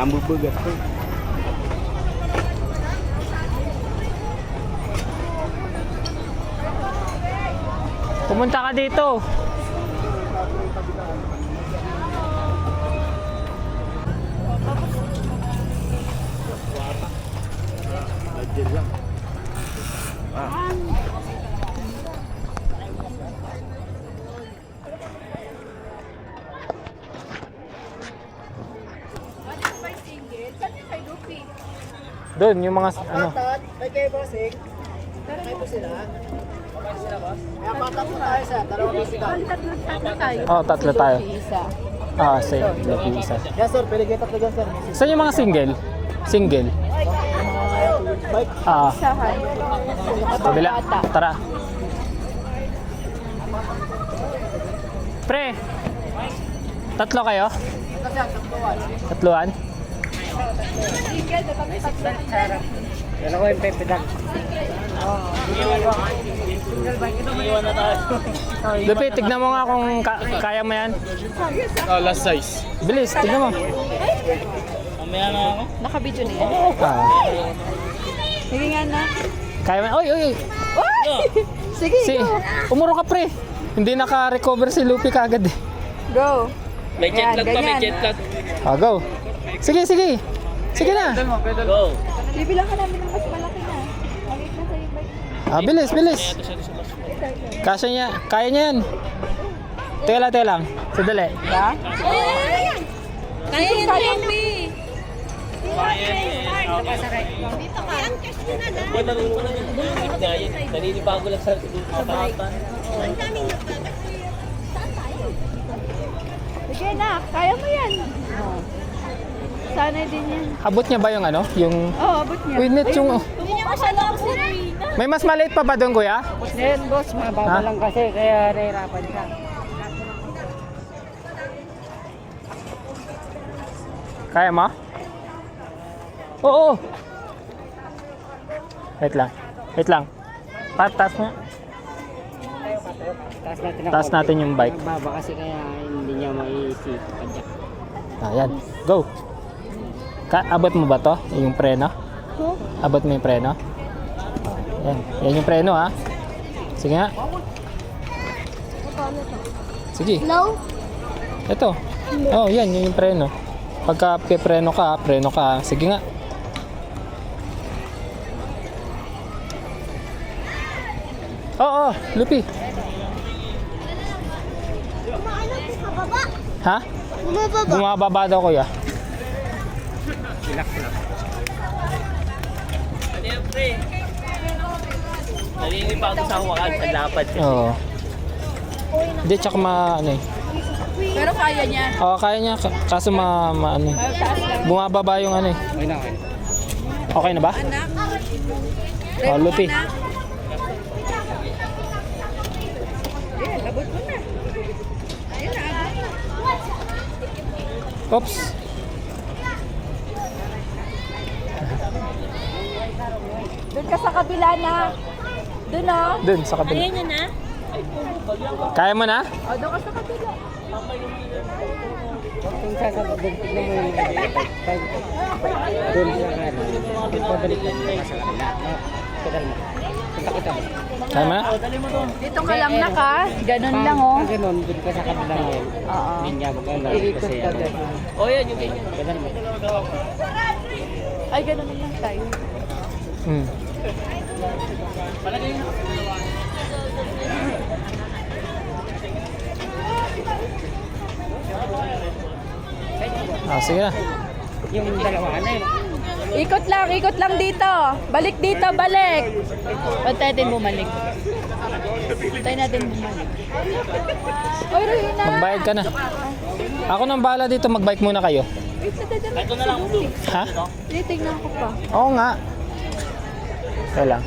Nambubugat ko. Pumunta ka dito. Budget lang. Doon, yung mga ano. May kayo bossing. Kayo po sila. Kaya pata po tayo sa dalawang bisita. Oh, tatlo tayo. Ah, same. Lupi isa. Yes sir, pwede kayo tatlo dyan sir. Saan yung mga single? Single. Bike. Ah, kabila. Tara. Pre, tatlo kayo? Tatluan? Yan ako yung pepedak. Iwan na tayo. Lupi, tignan mo nga kung kaya mo yan. Oh, last size. Bilis, tignan mo. Mamaya na ako. Naka-video na yan. Ah, Sige nga na. kaya mo. Oy, oy, oy. Sige, Si, go. umuro ka pre. Hindi naka-recover si Lupi kagad eh. Go. May jet Yan, lag pa, may ganyan. jet lag. Ah, go. Sige, sige. Sige na. Go. Bibilang ka namin ng mas malaki na. Maliit na sa'yo bike. Ah, bilis, bilis. Kasya niya. Kaya niya yan. Teka lang. Sadali. Ha? Kaya yun, Yomi. Naninibago lang sa kapatan. Sige na, kaya mo yan. Sana din yan. Abot niya ba yung ano? Yung... Oo, abot niya. Uy, net yung... Hindi niya masyadong sirina. May mas maliit pa ba doon, kuya? Yan boss, mababa Ha? lang kasi kaya nahirapan ka. Kaya mo? Oo. Wait lang. Wait lang. Taas mo. Taas natin yung bike. Mababa kasi kaya hindi niya maiisip. Ayan. Go. Abot mo ba to? Yung preno? Abot mo yung preno? Yan. Yan yung preno ha. Sige nga. Sige. Low? Ito. Oh, yan. Yung preno. Pagka preno ka. Sige nga. Oo, Lupi. Ha? Bumababa daw kuya. Ano yan, pre? Naninibago sa hawakan sa lapad. Oo. Hindi, tsaka ano eh. Pero kaya niya. Oo, kaya niya. Kaso ano eh. Bumababa yung ano eh. Okay na, okay. Okay na ba? Anak. Oh, Lupi. Yan, abot mo na. Ayun na, abot na. Oops. Doon ka sa kabila na. Doon na. Dun, sa kabila. Ayan yun na. Kaya mo na? O, doon ka sa kabila. Kung sasagot, tignan mo yung doon sa kanan. Pabalik lang sa kanila. Pedal mo. Punta kita mo. Kaya mo na? Dito ka lang na ka. Ganun lang oh. Pag ganun, doon ka sa kabila mo. Oo. Linya mo ka lang. Iikot Kasi ka ano. doon. Oh, yan yung ganyan. Pedal mo. Ay, ganun lang tayo. Hmm. Ah, sige na. Yung dalawa na yun. Ikot lang dito. Balik dito, balik. Pantay natin bumalik. Pantay natin bumalik. Oy, Rina. Magbayad ka na. Ako nang bahala dito, magbike muna kayo. Wait, Ito na lang, blue. Ha? Titignan ko pa. Oo nga. Kaya lang.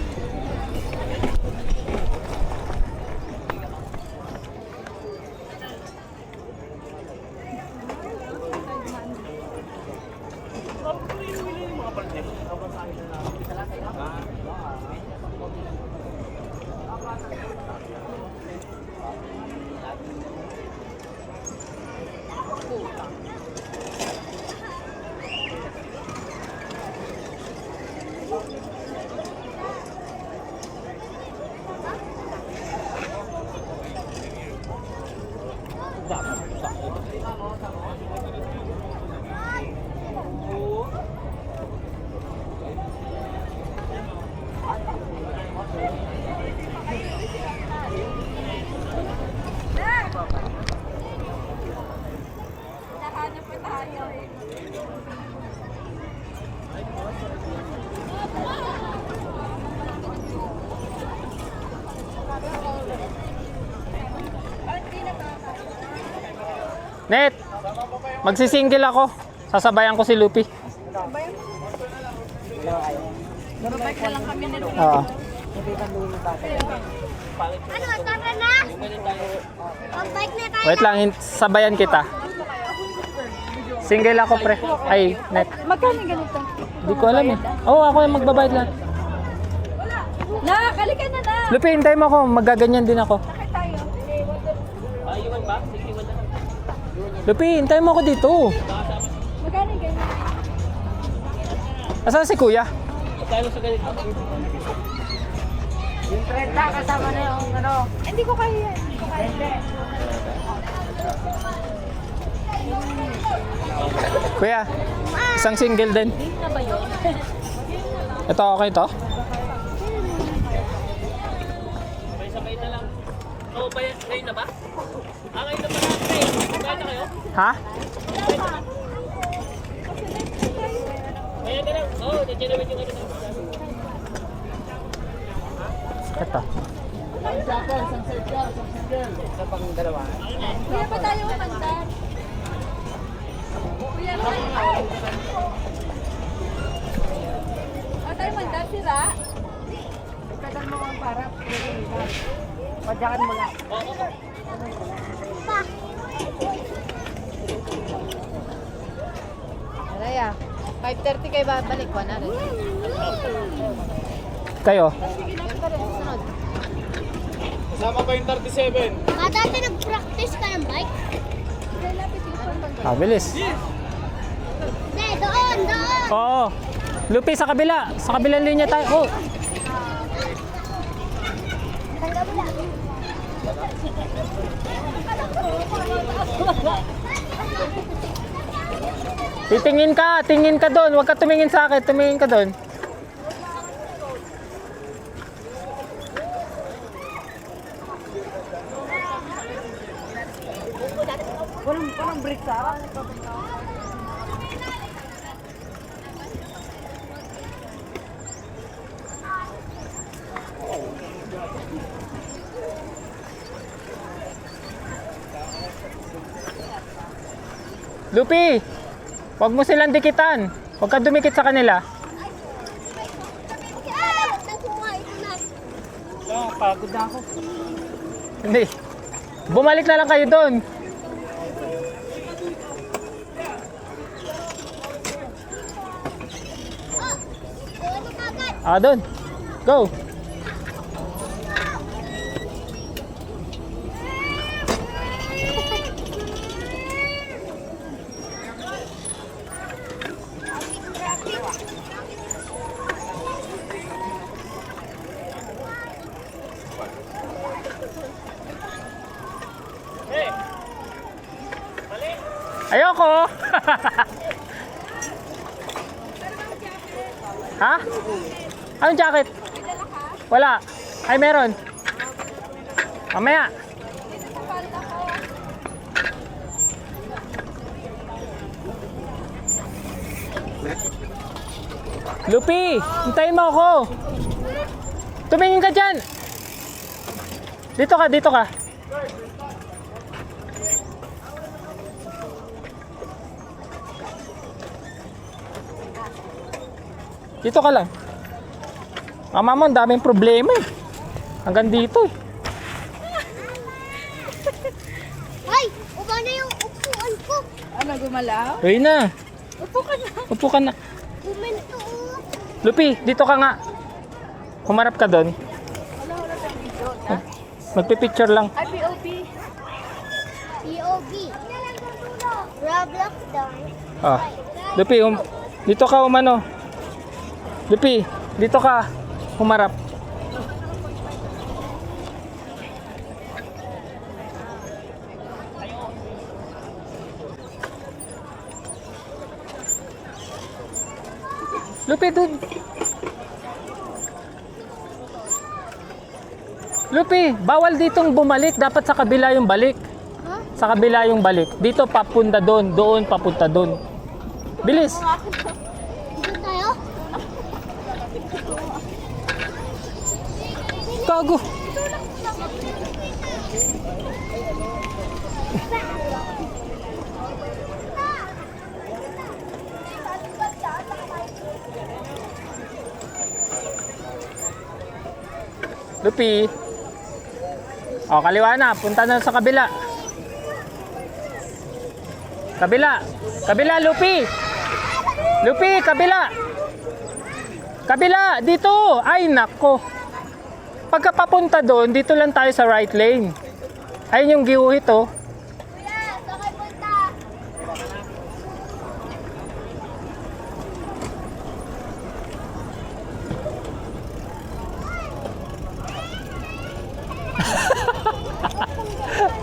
Net, magsisingle ako. Sasabayan ko si Lupi. Babay ka lang kami nito. Oo. Ano, tara na? Mag-bike na tayo. Wait lang, sabayan kita. Single ako, pre. Ay, Net. Magkano ganito? Di ko alam eh. Oo, ako yung magbabayad lang. Nakakalikan na na. Lupi, hintay mo ako. Magaganyan din ako. Sakit tayo. Iwan ba? Sige, iwan na. Lupi, hintay mo ako dito. Magkano ganito? Asan si kuya? Magkano sa ganito? Yung 30 kasama na yung ano. Hindi ko kaya yan. Hindi ko kaya. Kuya, isang single din. Ito, okay to? Sabay-sabay na lang. Oo, ba yan? Ngayon na ba? Ngayon na ba natin? Kumain na kayo? Ha? Ngayon na lang. Oo, nandiyan naman yung ano na. Ito. Isa pang dalawa. Kuya pa tayo mandan. Kuya pa. O tayo mandan sila. Ikadan mo ang para. Padyakan mo lang. Araya, 5:30 kayo babalik ko na rin. Kayo? Sunod. Ah, dati nag-practice ka ng bike? Bilis. Hindi, doon, doon. Oo. Lupi, sa kabila. Sa kabilang linya tayo. Oh. Tingin ka doon. Huwag ka tumingin sa akin, tumingin ka doon. Walang break sa Lupi, huwag mo silang dikitan. Huwag ka dumikit sa kanila. Nakuha ito na. Pagod na ako. Hindi. Bumalik na lang kayo doon. Ano kagad? Doon. Go. Ayoko. Ha? Anong jacket? Wala. Ay, meron. Mamaya. Lupi, hintayin mo ako. Tumingin ka dyan. Dito ka, dito ka. Dito ka lang. Mama mo, ang daming problema eh. Hanggang dito eh. Ay, uba na yung upuan ko. Ano, gumalaw? Uy na. Upo ka na. Upo ka na. Kuminto. Lupi, dito ka nga. Humarap ka doon. Magpipicture lang. Ay, POP. POV. Roblox daw. Lupi, dito ka umano. Lupi, dito ka. Humarap. Lupi, doon. Lupi, bawal ditong bumalik. Dapat sa kabila yung balik. Huh? Sa kabila yung balik. Dito papunta doon. Doon papunta doon. Bilis. Dito tayo? Gago. Lupi. O, kaliwa na. Punta na sa kabila. Kabila. Kabila, Lupi. Lupi, kabila. Kabila, dito. Ay, nako. Pagka papunta doon, dito lang tayo sa right lane. Ayun yung giuhit, oh. Kuya, saan kayo punta?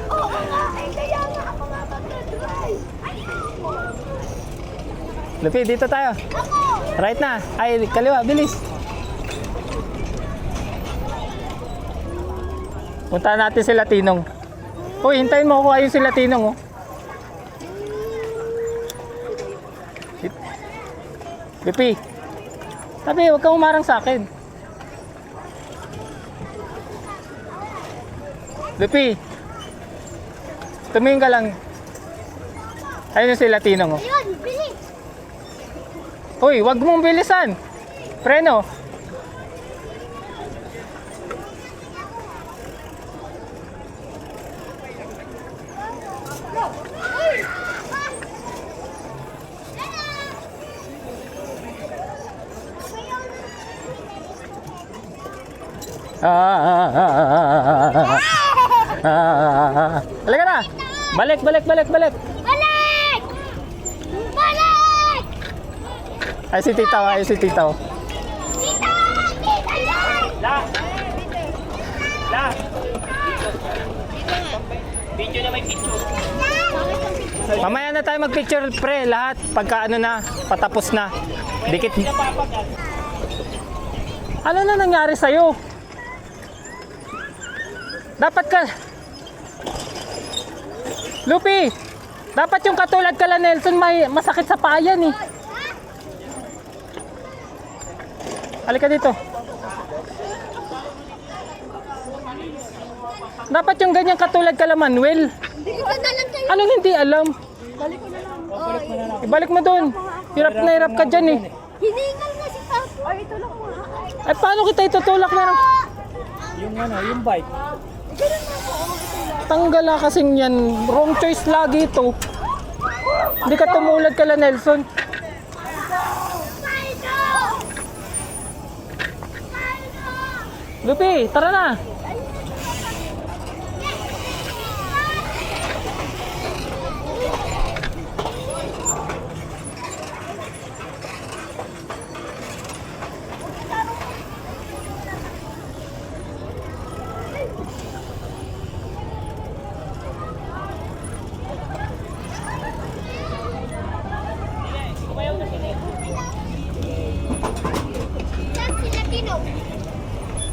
Oo nga, ay kaya nga ako mapag-drive. Lupi, dito tayo. Right na. Ay, kaliwa, bilis. Punta natin sila Tinong. Uy, hintayin mo ako. Ayun sila Tinong, oh. Lupi. Sabi, huwag kang umarang sa akin. Lupi. Tumingin ka lang. Ayun sila Tinong, oh. Ayun, bilis. Uy, wag mong bilisan. Preno. Halika na. Balik. Balik! Balik! Ay si tita, ay si tita. Tita! Tita yan! La! Video na may picture. Mamaya na tayo magpicture pre, lahat pagka ano na, patapos na. Dikit. Ano na nangyari sa'yo? Dapat ka... Lupi! Dapat yung katulad kala Nelson may masakit sa paa yan eh. Halika dito. Dapat yung ganyan katulad kala Manuel. Hindi ko na lang kayo. Anong hindi alam? Balik ko na lang. Ibalik mo doon. Hirap na hirap ka dyan eh. Hiningal mo si Papo. Ay, ito lang mo. Ay paano kita itutulak na lang? Yung bike. Tanggal na kasing yan. Wrong choice lagi ito. Hindi ka tumulad kala Nelson. Lupi, tara na.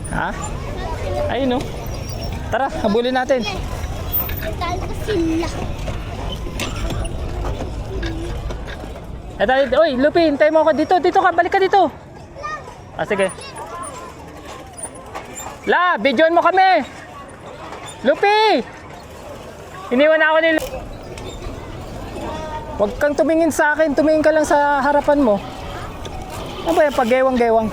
Ha? Ayun oh. Tara, habulin natin. Dahil ko sila. Eto, oy, Lupi, hintay mo ako dito. Dito ka, balik ka dito. Ah, sige. La, videoan mo kami. Lupi! Iniwan na ako ni Lupi. Huwag kang tumingin sa akin. Tumingin ka lang sa harapan mo. Ano ba yan? Pag-gewang-gewang.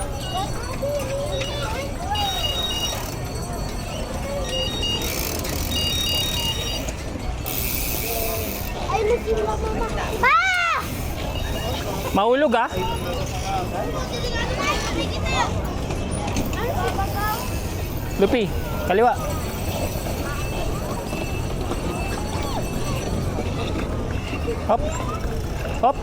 Ay, nasila mama. Pa! Mahulog ah. Lupi, kaliwa. Hop. Hop.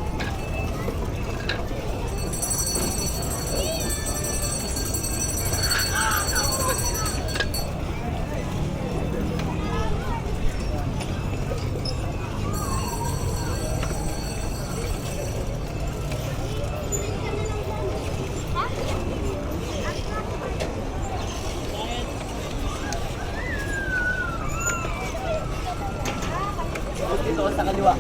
Ito sa kaliwa.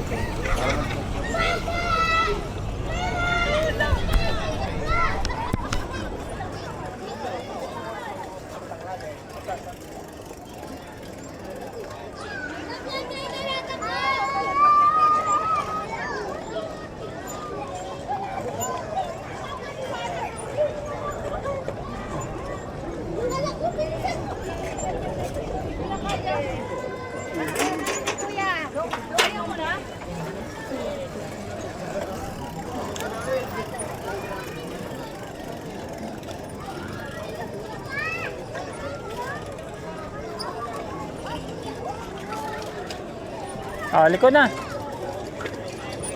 Oh, liko na.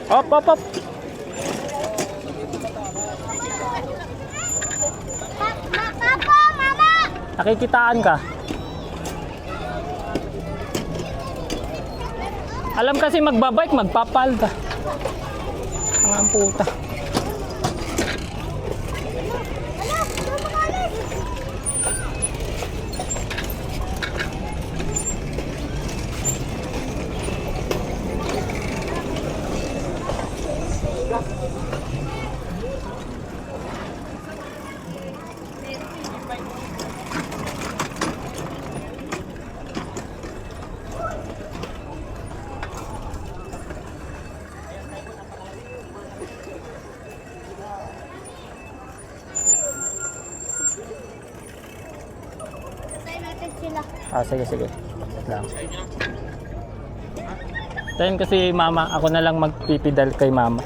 Op, op, op. Papa, mama! Nakikitaan ka. Alam kasi magbabike, magpapalda. Ang puta. Tayo natin sila. Ah, sige, sige. Lang. Tayo kasi mama, ako na lang magpipidal kay mama.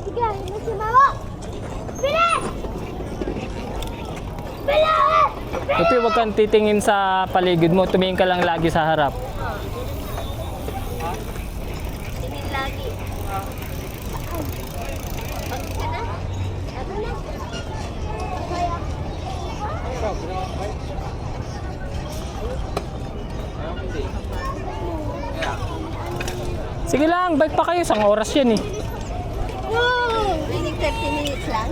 Sige, yun si mama. Bilis! Bilis! Lupi, huwag kang titingin sa paligid mo. Tumingin ka lang lagi sa harap. Tingin lagi. Ito na? Ito na? Kaya. Sige lang, bike pa kayo. Isang oras yan eh. Really 30 minutes lang.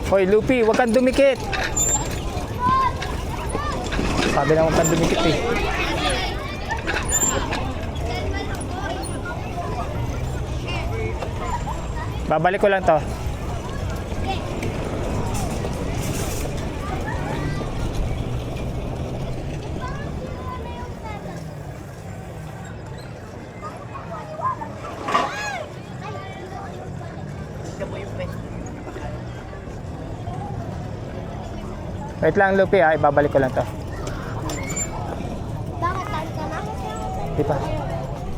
Hoy, Lupi, huwag kang dumikit. Sabi na huwag kang dumikit eh. Babalik ko lang to. Wait lang, Lupi ha. Ibabalik ko lang to. Bakit tayo ka na? Di pa.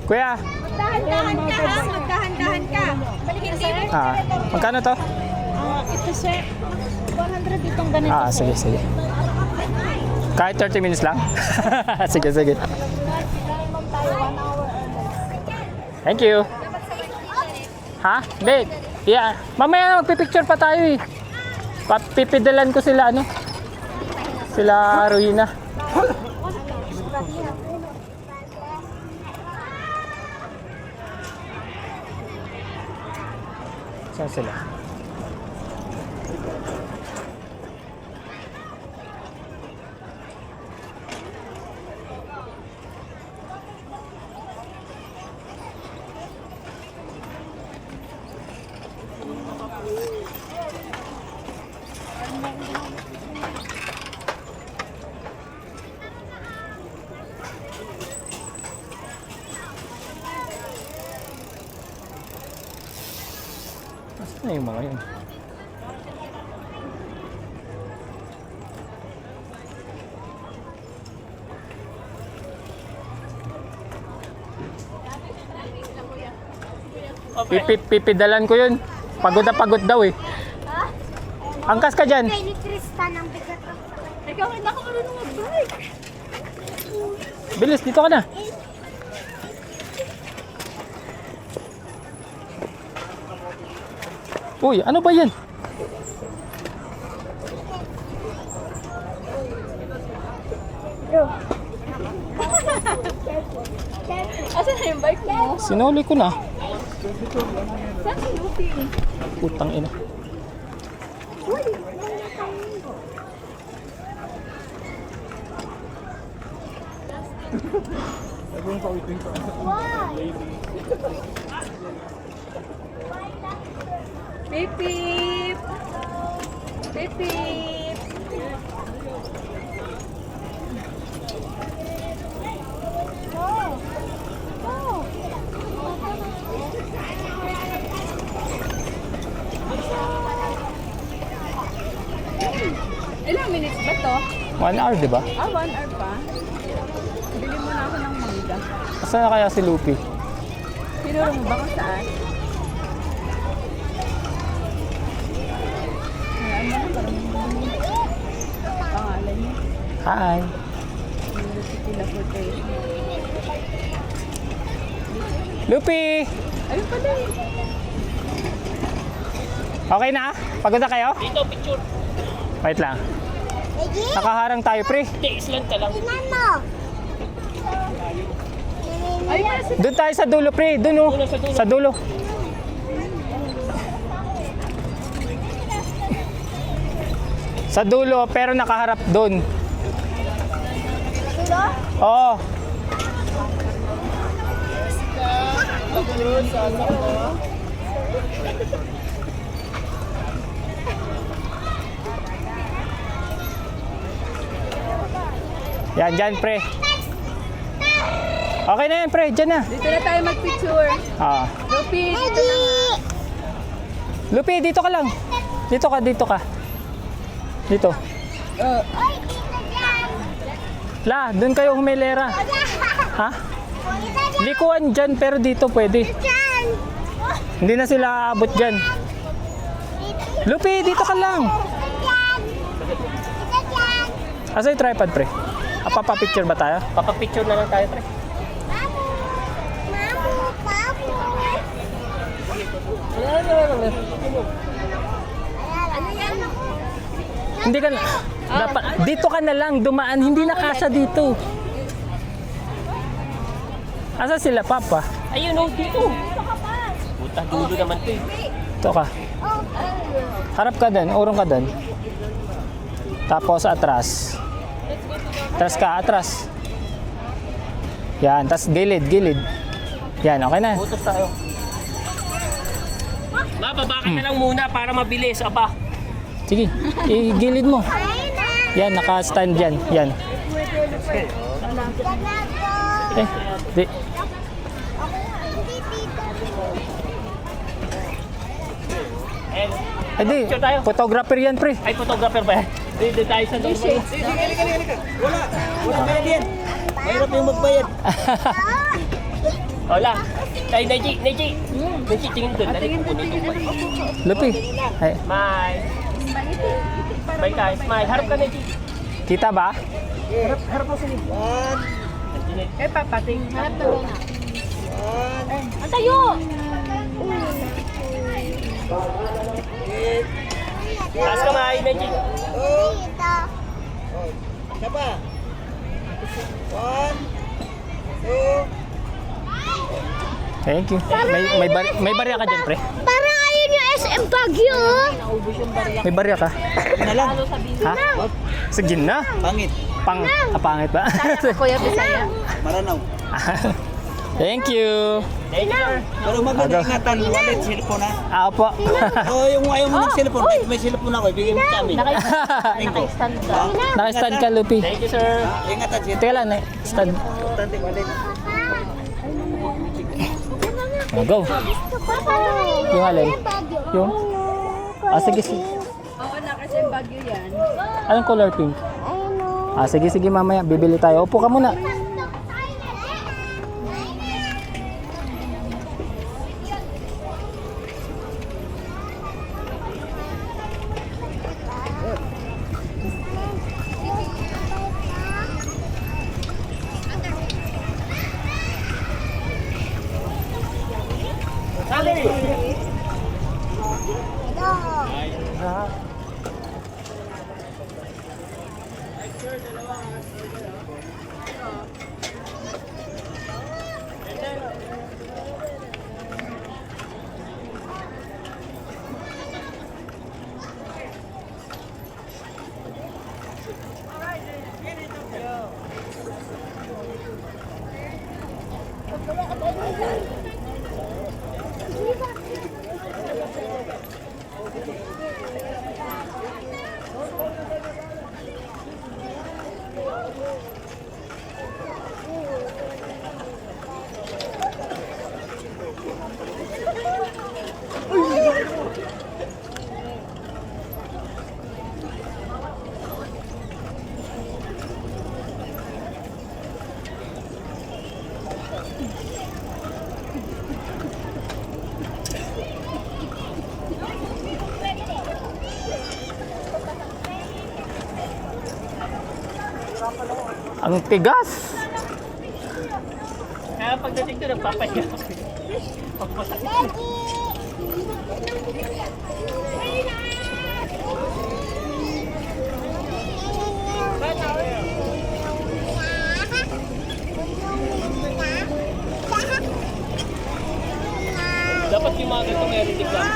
Kuya! Magdahan-dahan ka ha? Magdahan-dahan ka. Balikin sir. Ah, magkano to? Ito sir. 100 itong ganito. Ah, sige, sige. Kahit 30 minutes lang? Sige, sige. Thank you. Ha? Babe, yeah. Mamaya na magpipicture pa tayo eh. Pipidalan ko sila ano? Sila Ruina. Saan sila? Nasaan na yung mga yun? Pipidalan ko yun. Pagod na pagod daw eh. Angkas ka dyan. Kay ni Tristan ang bigat. Ikaw, hindi ako marunong mag-bike. Bilis, dito ka na. Uy, ano ba yan? Asan na yung bike mo? Sinuli ko na. Saan si Lucy? Putang ina. Beep beep. Beep beep. Ilang minutes ba to? 1 hour, di ba? 1 hour pa. Bili mo na ako ng mangga. Saan na kaya si Lupi? Pinuro mo ba kung saan? Ayan mo, parang pangalan niya. Hi. Lupi! Ayun pala eh. Okay na? Pagod na kayo? Dito, picture. Wait lang. Nakaharang tayo, pre. Hindi, island ka lang. Tingnan mo. Ayun pala si... Doon tayo sa dulo, pre. Doon, oh. Dulo, sa dulo. Sa dulo. Sa dulo, pero nakaharap doon. Oo. Yan, dyan, pre. Okay na yan, pre. Dyan na. Dito na tayo mag-picture. Ah. Lupi, dito na nga. Lupi, dito ka lang. Dito ka, dito ka. Dito. Oy, dito dyan. La, doon kayo humilera. Ha? Dito dyan. Likuan dyan, pero dito pwede. Dyan. Hindi na sila aabot dyan. Lupi, dito ka lang. Dito dyan. Asa yung tripod, pre? Papapicture ba tayo? Papapicture na lang tayo, pre. Mamu. Mamu. Papu. Ano yan? Hindi ka na. Dapat, dito ka na lang dumaan. Hindi na kasya dito. Asa sila, Papa? Ayun, oh, dito. Puta, dulo naman to eh. Ito ka. Harap ka din. Urong ka din. Tapos atras. Atras ka, atras. Yan, tas gilid, gilid. Yan, okay na. Putos tayo. Mababa ka na lang muna para mabilis. Aba. Sige, igilid mo. Yan, naka-stand yan. Yan. Eh, di. And, Eh di, Picture tayo. photographer yan, pre. ay, photographer ba yan? Dito tayo sa normal. Wala bayad yan. Mahirap yung magbayad. Hola. Tay, Neji, Neji. Neji, tingin doon. Dali, kukunin ko pa. Lupi. Ay, Smile. Smile ka, smile. Harap ka, Neji. kita ba? Harap mo sila. One. Eh, papating. Harap na lang. Ang tayo. Taas kamay, Neji. Dito. Isa pa. One. Two. Thank you. May barya ka dyan, pre? Parang ayun yung SM Baguio. May barya ka? Na lang. Ha? Sige na. Pangit. Pangit ba? Kuya Bisaya. Maranaw. Thank you. Thank you, sir. Pero maganda ingatan. Wallet, cellphone ha. Ako po. Oo, yung ayaw mo ng cellphone. Kahit may cellphone ako, ibigay mo sa amin. Naka-stand ka. Naka-stand ka, Lupi. Thank you, sir. Ingatan siya. Teka lang, stand. Importante wallet. Oh, go. Yung alin? Yung? Sige, sige. Oo na, kasi Baguio yan. Anong color pink? Sige, sige, mamaya. Bibili tayo. Upo ka muna. Ang tigas. Kaya pagdating ko, nagpapahinga ako. Pagpasakit. Dapat yung mga ganito meron din lang.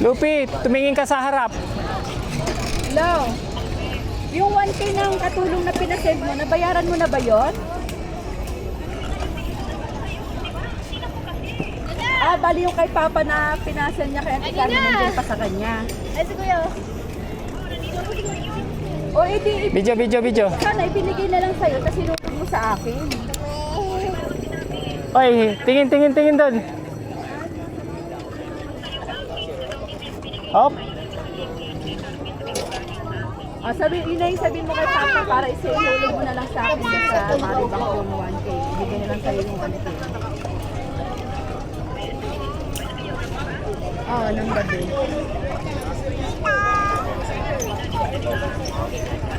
Lupi, tumingin ka sa harap. Hello. Yung 1K ng katulong na pinasend mo, nabayaran mo na ba yun? Bali yung kay Papa na pinasend niya kay Auntie Carmen, nandiyan pa sa kanya. Ay, si Kuya. O edi, Video. sana ibinigay na lang sa'yo kasi sinulog mo sa akin. Oy, tingin doon. Hop. Sabihin mo kay Papa para isinulog mo na lang sa akin sa Maribang yung 1K. Ibigay na lang sa'yo yung 1K. Oo, nang gabi.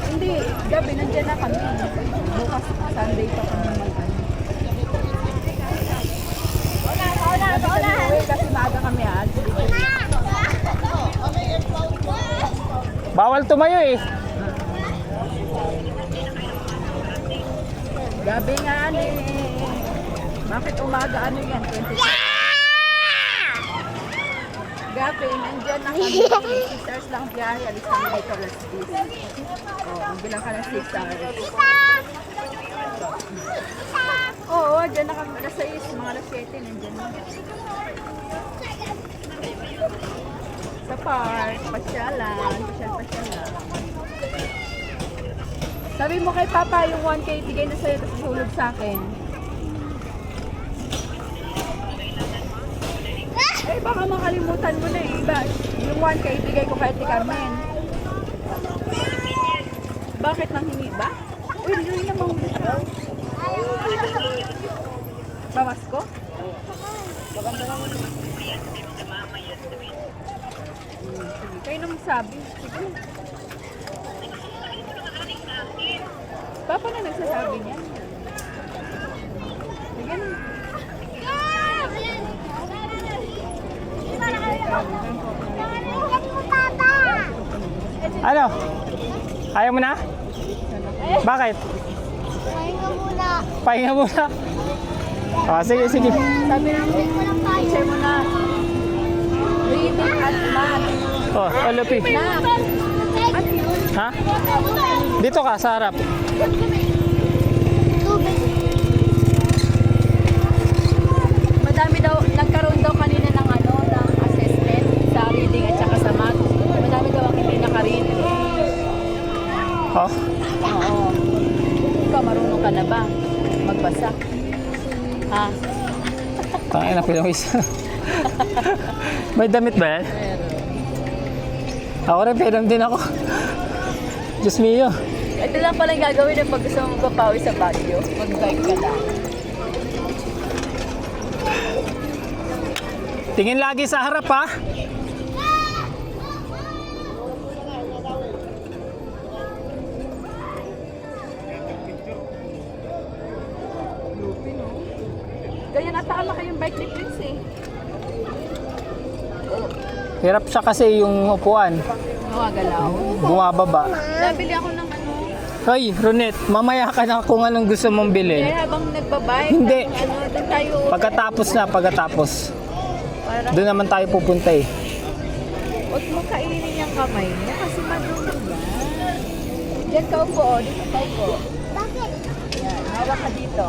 Hindi, gabi nandiyan na kami. Bukas Sunday pa kami mag-ano. Kasi maaga kami Bawal tumayo eh. Gabi nga Bakit umaga ano yan? 20. Gabi, nandyan na kami. 6 hours lang biyahe. Alis kami dito alas 10. Bilang ka ng 6 hours. Oo, dyan na kami. Alas 6, mga alas 7, nandyan na. Sa park, pasyalan. Pasyal. Sabi mo kay Papa, yung 1K bigay na sa'yo, tapos hulog sa akin. Eh, baka makalimutan mo na eh. Iba, yung 1K ibigay ko kay Ate Carmen. Bakit nang hingi ba? Uy, hindi naman ulit ka. Bawas ko? Maganda naman. Sige, kayo na magsabi. Sige. Papa na nagsasabi niyan. Sige na. Ano? Ayaw mo na? Bakit? Pahinga muna. Sige. Sabi lang, teacher mo na. Reading at math. Oh, Lupi. Ha? Dito ka, sa harap. Madami daw, nagkaroon daw kanina ng ng assessment sa reading at saka sa math. Madami daw ang hindi nakaread. Oh. Oo. Ikaw, marunong ka na ba magbasa? Ha? Tangin na pinawis. May damit ba yan? Ako rin, pinam din ako. Diyos mio. Ito lang pala yung gagawin ng pag gusto mo magpapawi sa Baguio. Mag-bike ka lang. Tingin lagi sa harap ha. Ganyan ata ka kayong bike ni Prince eh. Hirap siya kasi yung upuan. Galaw. Bumababa. Nabili ako ng Hoy, Ronet, mamaya ka na kung anong gusto mong bilhin. habang nagbabike. Hindi. Doon tayo. Pagkatapos. Para Doon naman tayo pupunta eh. huwag mo kainin yung kamay mo kasi madumi yan. Diyan ka upo, dito ka upo. Bakit? Yan, hawak ka dito.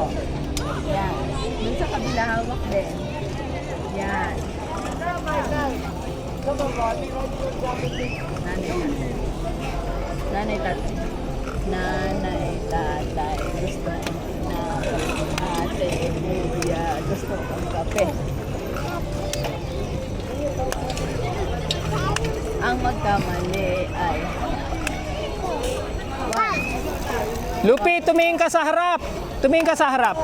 Yan. Doon sa kabila hawak din. Yan. Nanay, tatay. Nanay, tatay. Gusto na ate, kuya. Gusto ang kape. Ang magkamali ay... Lupi, tumingin ka sa harap. Tumingin ka sa harap.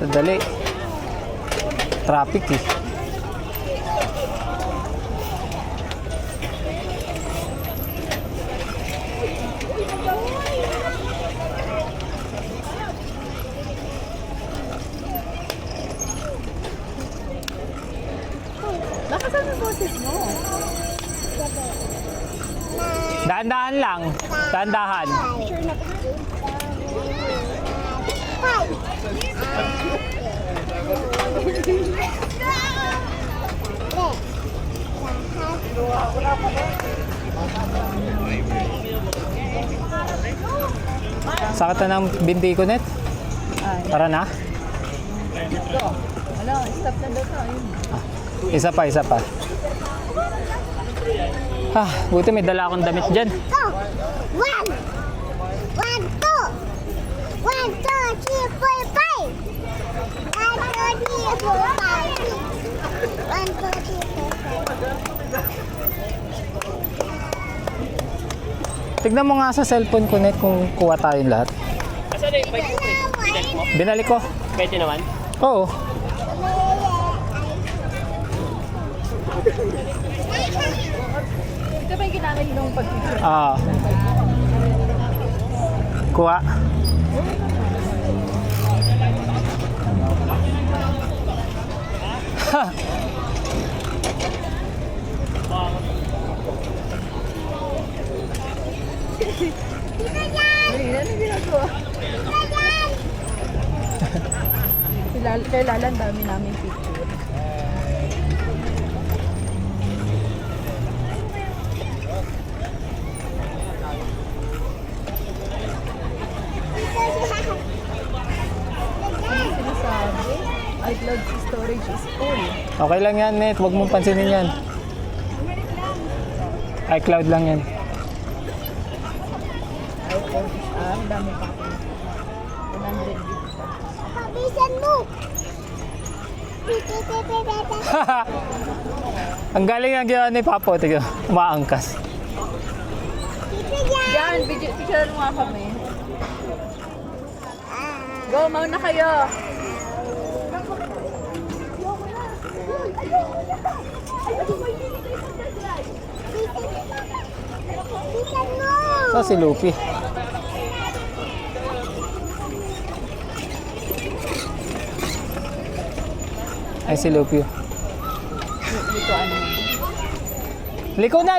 Sandali. Traffic eh. Lakasan mo boses mo. Dahan-dahan lang. Dahan-dahan. Sakit na ng binti ko, Net. Tara na. Wala, stop na daw tayo. Isa pa, isa pa. Buti may dala akong damit dyan. One, two. 1, 2, 3, 4, 5. 1, 2, 3, 4, 5. 1, 2, 3, 4, 5. 1, 2, 3, 4, 5. Tignan mo nga sa cellphone ko, Net, kung kuha tayong lahat. Asan na yung bike ko? Binalik mo? Binalik ko. Pwede naman? Oo. Ito ba yung ginamit nung pag-picture? Kuha. Ano ginagawa? Kay Lalan, dami namin picture. Ano sinasabi? iCloud storage is full. Okay lang yan, Net. Huwag mong pansinin yan. iCloud lang yan. iPhone is dami pa ako. 100 gigs. Pabisan mo. Ang galing ang ginawa ni Papo. Tignan, umaangkas. Yan, picture mo nga kami. Go, mauna kayo. Bisan mo. So, si Lupi. Ay, si Lupi. Dito, ano?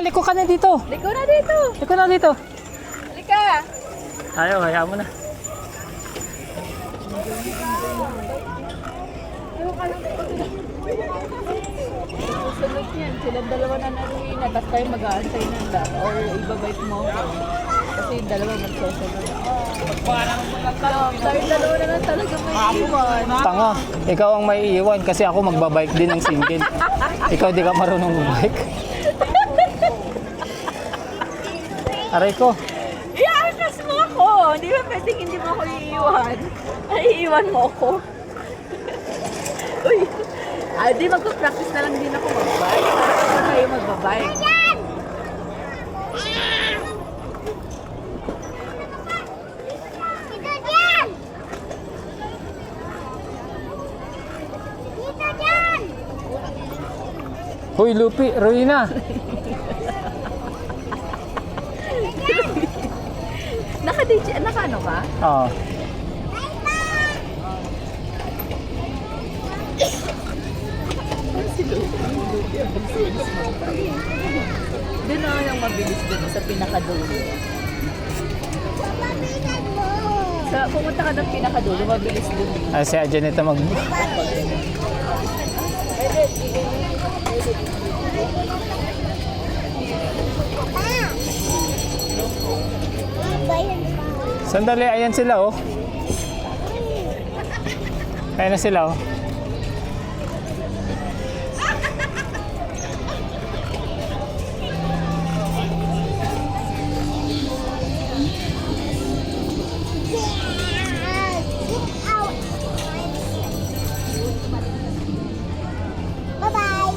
Liko ka na dito. Liko na dito. Liko na dito. Halika. Ayaw, hayaan mo na. Susunod yan. Silang dalawa na naruhin na. Tapos tayo mag-aantay na lang. Or ibabike mo ako. Kasi yung dalawa magsusunod. Tayo dalawa na lang talaga may iwan. Tanga, ikaw ang may iiwan kasi ako magbabike din ng single. Ikaw di ka marunong bike. Aray ko. Iangas mo ako! Hindi ba pwedeng hindi mo ako iiwan? Ay, iiwan mo ako. Uy! Di magpa-practice na lang din ako mag-bike. Para kayo magbabike. Ito dyan. Uy, Lupi, Ruina. Naka ano ka? Oo. Doon na yung mabilis doon sa pinakadulo. Papabilan mo. Pumunta ka ng pinakadulo, mabilis doon. Ah, si Janita mag... Bayan pa. Sandali, ayan sila oh. Ayan na sila oh. Bye-bye.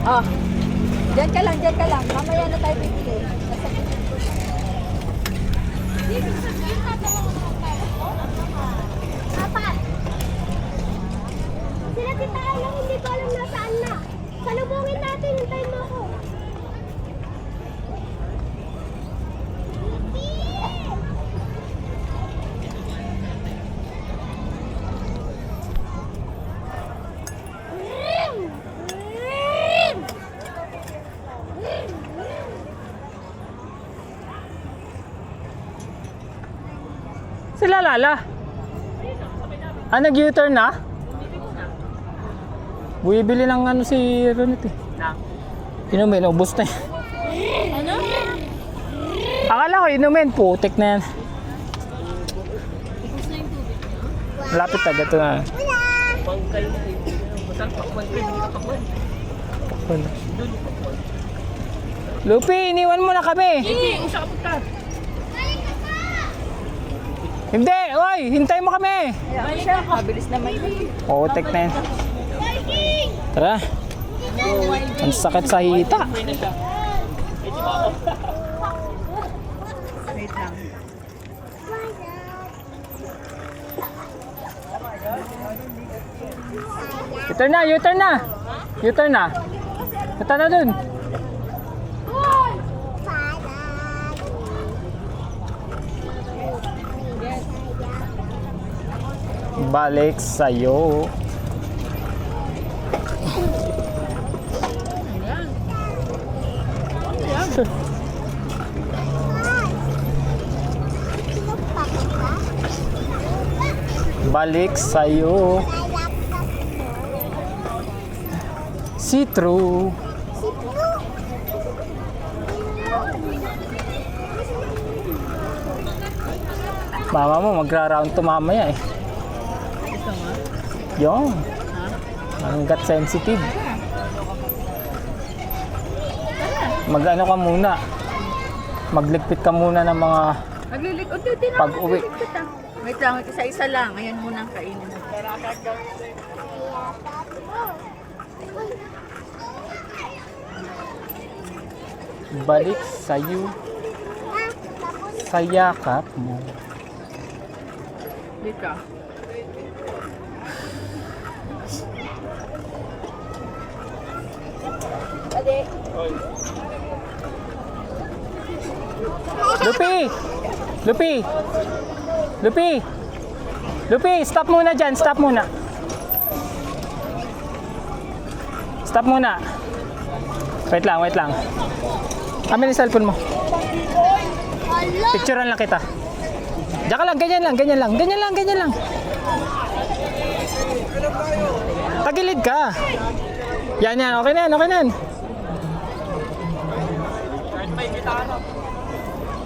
Ah, dyan ka lang. Mamaya na tayo bibili. Apat. Sila tita lang, hindi ko alam nasaan na. Salubungin natin, hintayin mo ako. Sila Lala. Ah, nag-U-turn na? Bumibili ng ano si Ronit eh. Inumin, ubos na yan. Ano? Akala ko inumin, putik na yan. Malapit agad ito na. Bangkay na rin. Masang pakwan ko, hindi ka pakwan. Lupi, iniwan mo na kami. Hindi, usa ka punta. Hindi, oy, hintay mo kami. Ayan siya, mabilis naman yun. Putik na yan. Tara. Ang sakit sa hita. May na siya. Eh, si Mama. Wait lang. U-turn na, U-turn na. U-turn na. Punta na dun. Balik sa'yo. Balik sa'yo. See-through. Mama mo magra-round to mamaya eh. Ito nga. Yung. Hanggat sensitive. Mag-ano ka muna. Magligpit ka muna ng mga Naglilikod din ako. pag-uwi. Wait lang, isa-isa lang. Ayan muna ang kainin mo. Balik sa'yo. Sa yakap mo. Dito. Lupi! Lupi! Lupi! Lupi! Stop muna dyan! Stop muna! Stop muna! Wait lang, wait lang. Amin yung cellphone mo. Picturean lang kita. Diyan ka lang, ganyan lang, ganyan lang. Ganyan lang, ganyan lang. Tagilid ka. Yan, yan. Okay na yan, okay na yan.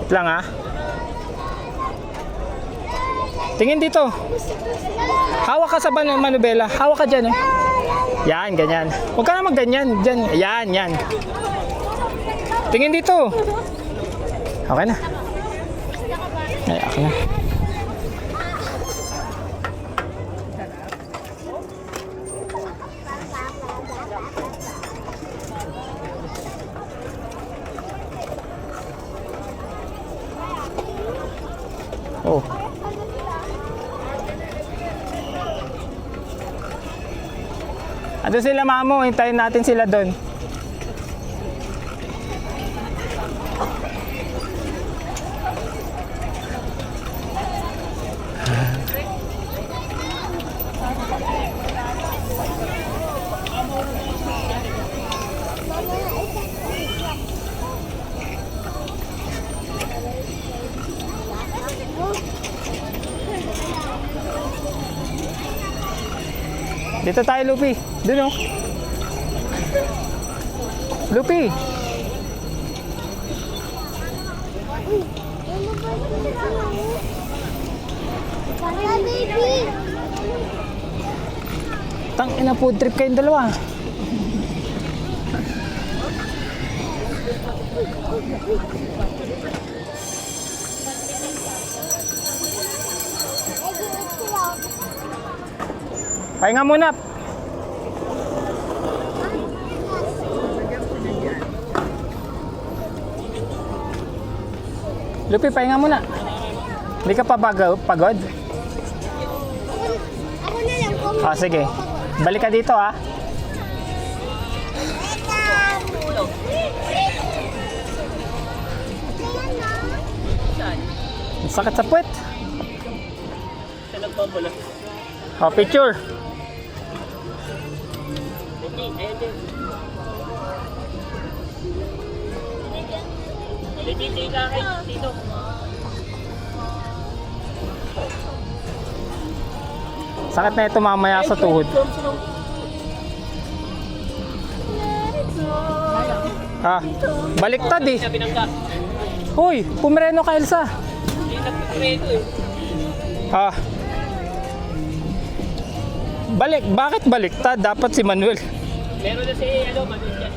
Wait lang ha. Tingin dito. Hawak ka sa manubela. Hawak ka dyan eh. Yan, ganyan. Huwag ka na mag-ganyan. Dyan. Yan, yan. Tingin dito. Okay na. Ay, okay na. Oh. Ando sila mamo, hintayin natin sila doon. Dito tayo, Lupi. Doon, oh. Lupi. Papa, baby. Tangina, food trip kayong dalawa. Pahinga muna. Lupi, pahinga muna. Hindi ka pa pagod? Ako na lang kung Ah, sige. Balik ka dito, ah. Ang sakit sa puwet. Siya nagpapala. Oh, picture. Ayun din. Legit, ka kay Tito. Sakit na ito mamaya sa tuhod. Ah, baliktad eh. Siya binangga. Hoy, pumireno ka, Elsa. Hindi nagpapreto eh. Ah. Bakit baliktad? Dapat si Manuel. Meron na si, Manuel dyan.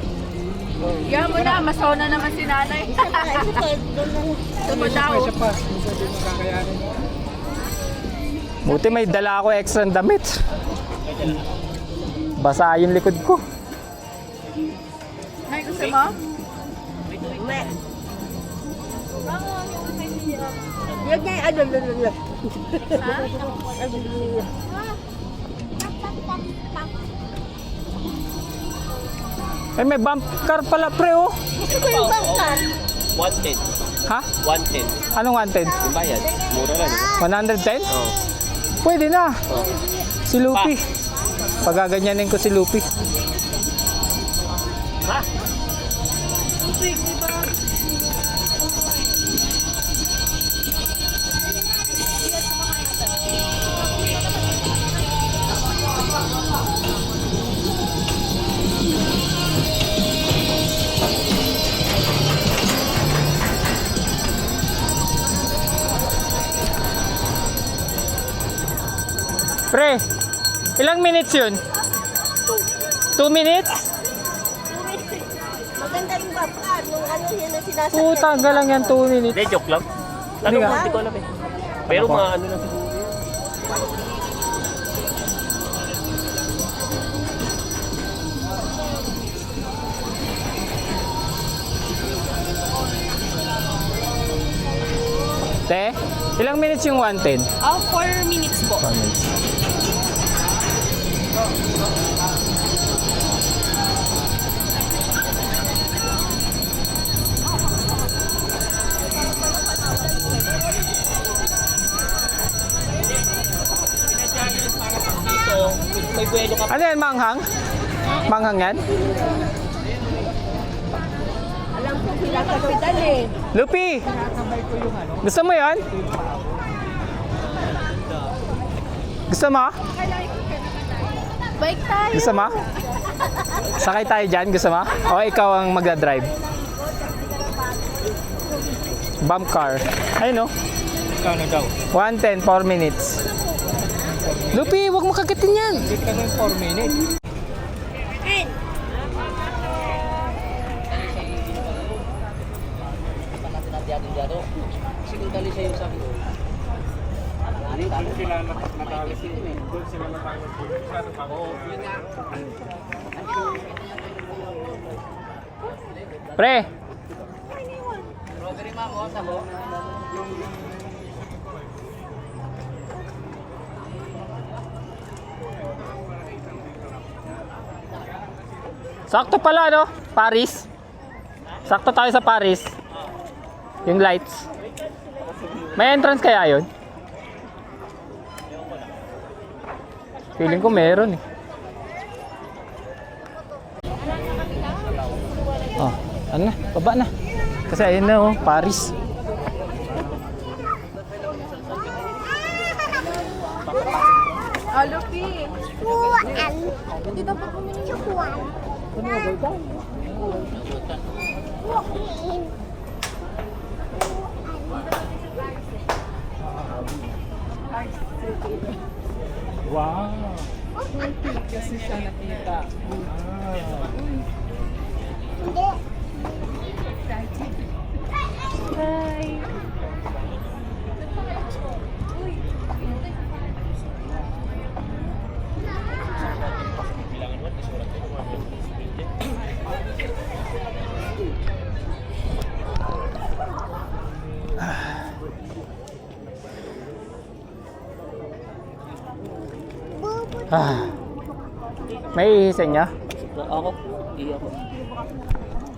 Yan mo na, masona naman si nanay. Tumo daw. Buti may dala ako extra damit. Basa yung likod ko. Nay, gusto mo? Yan niya, ano. Eh, may bump car pala, pre, oh. Ito pa, oh. 110. Ha? 110. Anong wanted? Yung bayad. Mura lang. 110? Oo. Pwede na. Oh. Si Lupi. Pagaganyanin ko si Lupi. Ha? Pre, ilang minutes yun? 2 minutes? Maganda yung baka, nung ano yun ang sinasakyan. Puta, galang yan 2 minutes. Hindi, joke lang. Hindi nga. Hindi ko alam eh. Pero Ano ba? mga ano lang siguro. Te, ilang minutes yung 110? 4 minutes po. 4 minutes. Dito, may buwelo ka. Ano yan, manghang? Manghang yan? Alam ko sila kapital eh. Lupi! Gusto mo yan? Gusto mo? Bike tayo. Gusto mo? Sakay tayo dyan, gusto mo? O ikaw ang magdadrive? Bump car. Ayun, no? Ano daw? 110, 4 minutes. Lupi, huwag mo kagitin yan. Hindi ka ng 4 minutes. Siguro dali sa'yo sa akin. Doon sila natali. Doon sila natali. Oo, yun nga. Pre, Strawberry ma'am, oh, tamo. Sakto pala, no? Paris. Sakto tayo sa Paris. Yung lights. May entrance kaya yun? Feeling ko meron eh. Oh, ano na? Baba na. Kasi ayun na oh, Paris. Alupi. Kuan. Dito pa kumili yung kuan. Wow. Kasi siya nakita. Hindi. Ah. May ihisen niya? Ako. Hindi ako.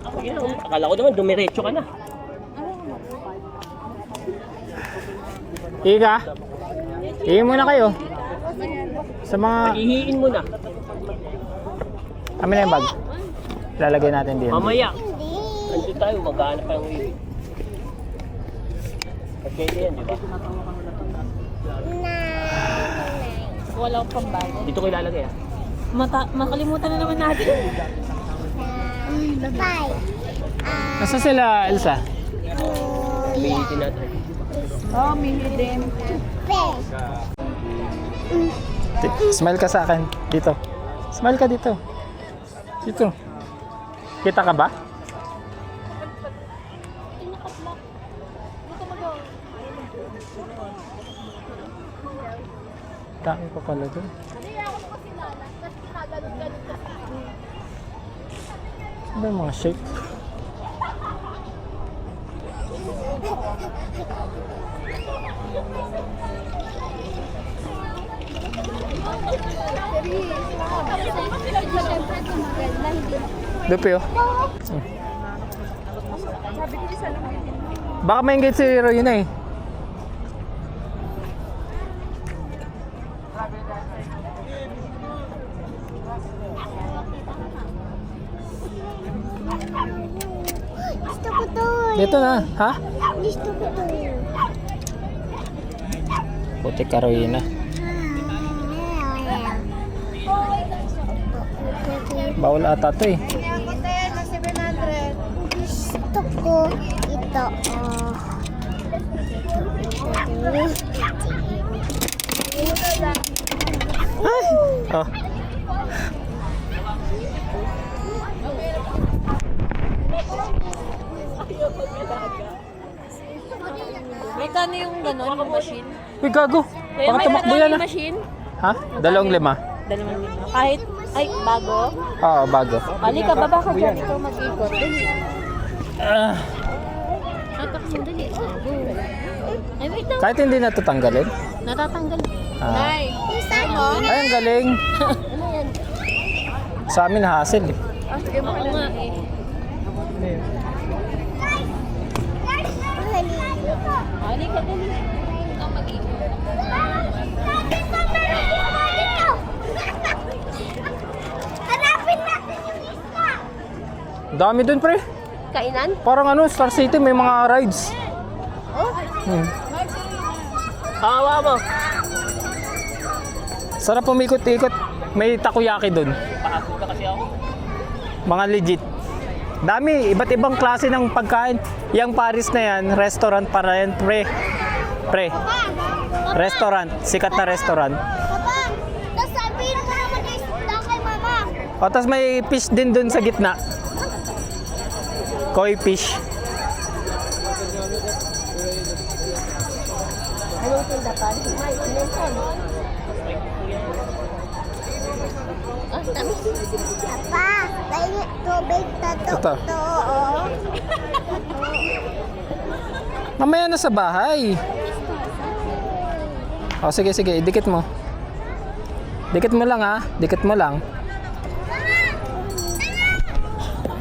Ako yun. Akala ko naman dumiretso ka na. Iga. Ihi muna kayo. Sa mga... Ihiin mo na. Amin na yung bag. Lalagay natin din. Mamaya. Hindi. Nandito tayo. Maghanap pa yung ihi. Pagkaya yan, di ba? Wala akong pambayad. Dito ko ilalagay ah. Makalimutan na naman natin. Bye. Nasa sila, Elsa? Ihitin natin. Oh, mihidim. Smile ka sa akin. Dito. Smile ka dito. Dito. Kita ka ba? Dami pa pala doon. Ano yung mga shape? Lupi oh. Baka may engage si Royina eh. Gusto ko to. Dito na, ha? Gusto ko to. Puti ka Royina. Bawal ata to eh. Gusto ko ito. Oh. May kano yung gano'n, yung machine? Uy, gago. Baka tumakbo yan ah. Machine? Ha? 2.5. 2,500. Kahit, ay, bago. Oo, bago. Halika, baba ka dyan. Ito mag-ikot. Ah, Tatak mo, dali. Ay, wait lang. kahit hindi na ito tanggalin. Natatanggal. Ah. Nay, isa mo? Ay, ang galing. Sa amin hassle eh. Sige mo nga eh. Halika, dali. Ito mag-ikot. Hanapin natin yung isa. Dami dun pre. Kainan? Parang ano, Star City may mga rides. Oh? Hawa mo. Sarap pumikot-ikot. May takoyaki dun. Paasok ka kasi ako. Mga legit. Dami, iba't ibang klase ng pagkain. Yang Paris na yan, restaurant para yan, pre. Pre. Restaurant, sikat na restaurant. Papa, tapos sabihin mo naman na isda kay mama. O, tas may fish din dun sa gitna. Koi fish. Anong tindapan? May, simenton. Ah, tamis. Papa, may tubig na to. Ito. Oo. Mamaya na sa bahay. O, sige, sige. Idikit mo. Dikit mo lang ha. Dikit mo lang.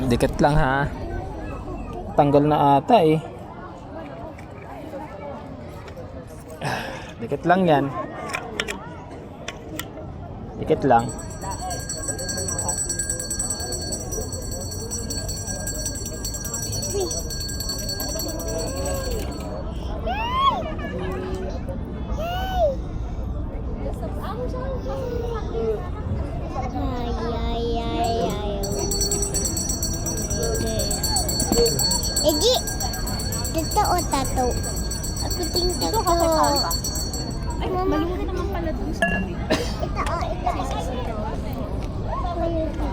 Dikit lang ha. Tanggal na ata eh. Dikit lang yan. Dikit lang. Eji, dito o tato. Ako ting tato. Ay, malungkot naman pala dun sa tabi. Ito o, ito.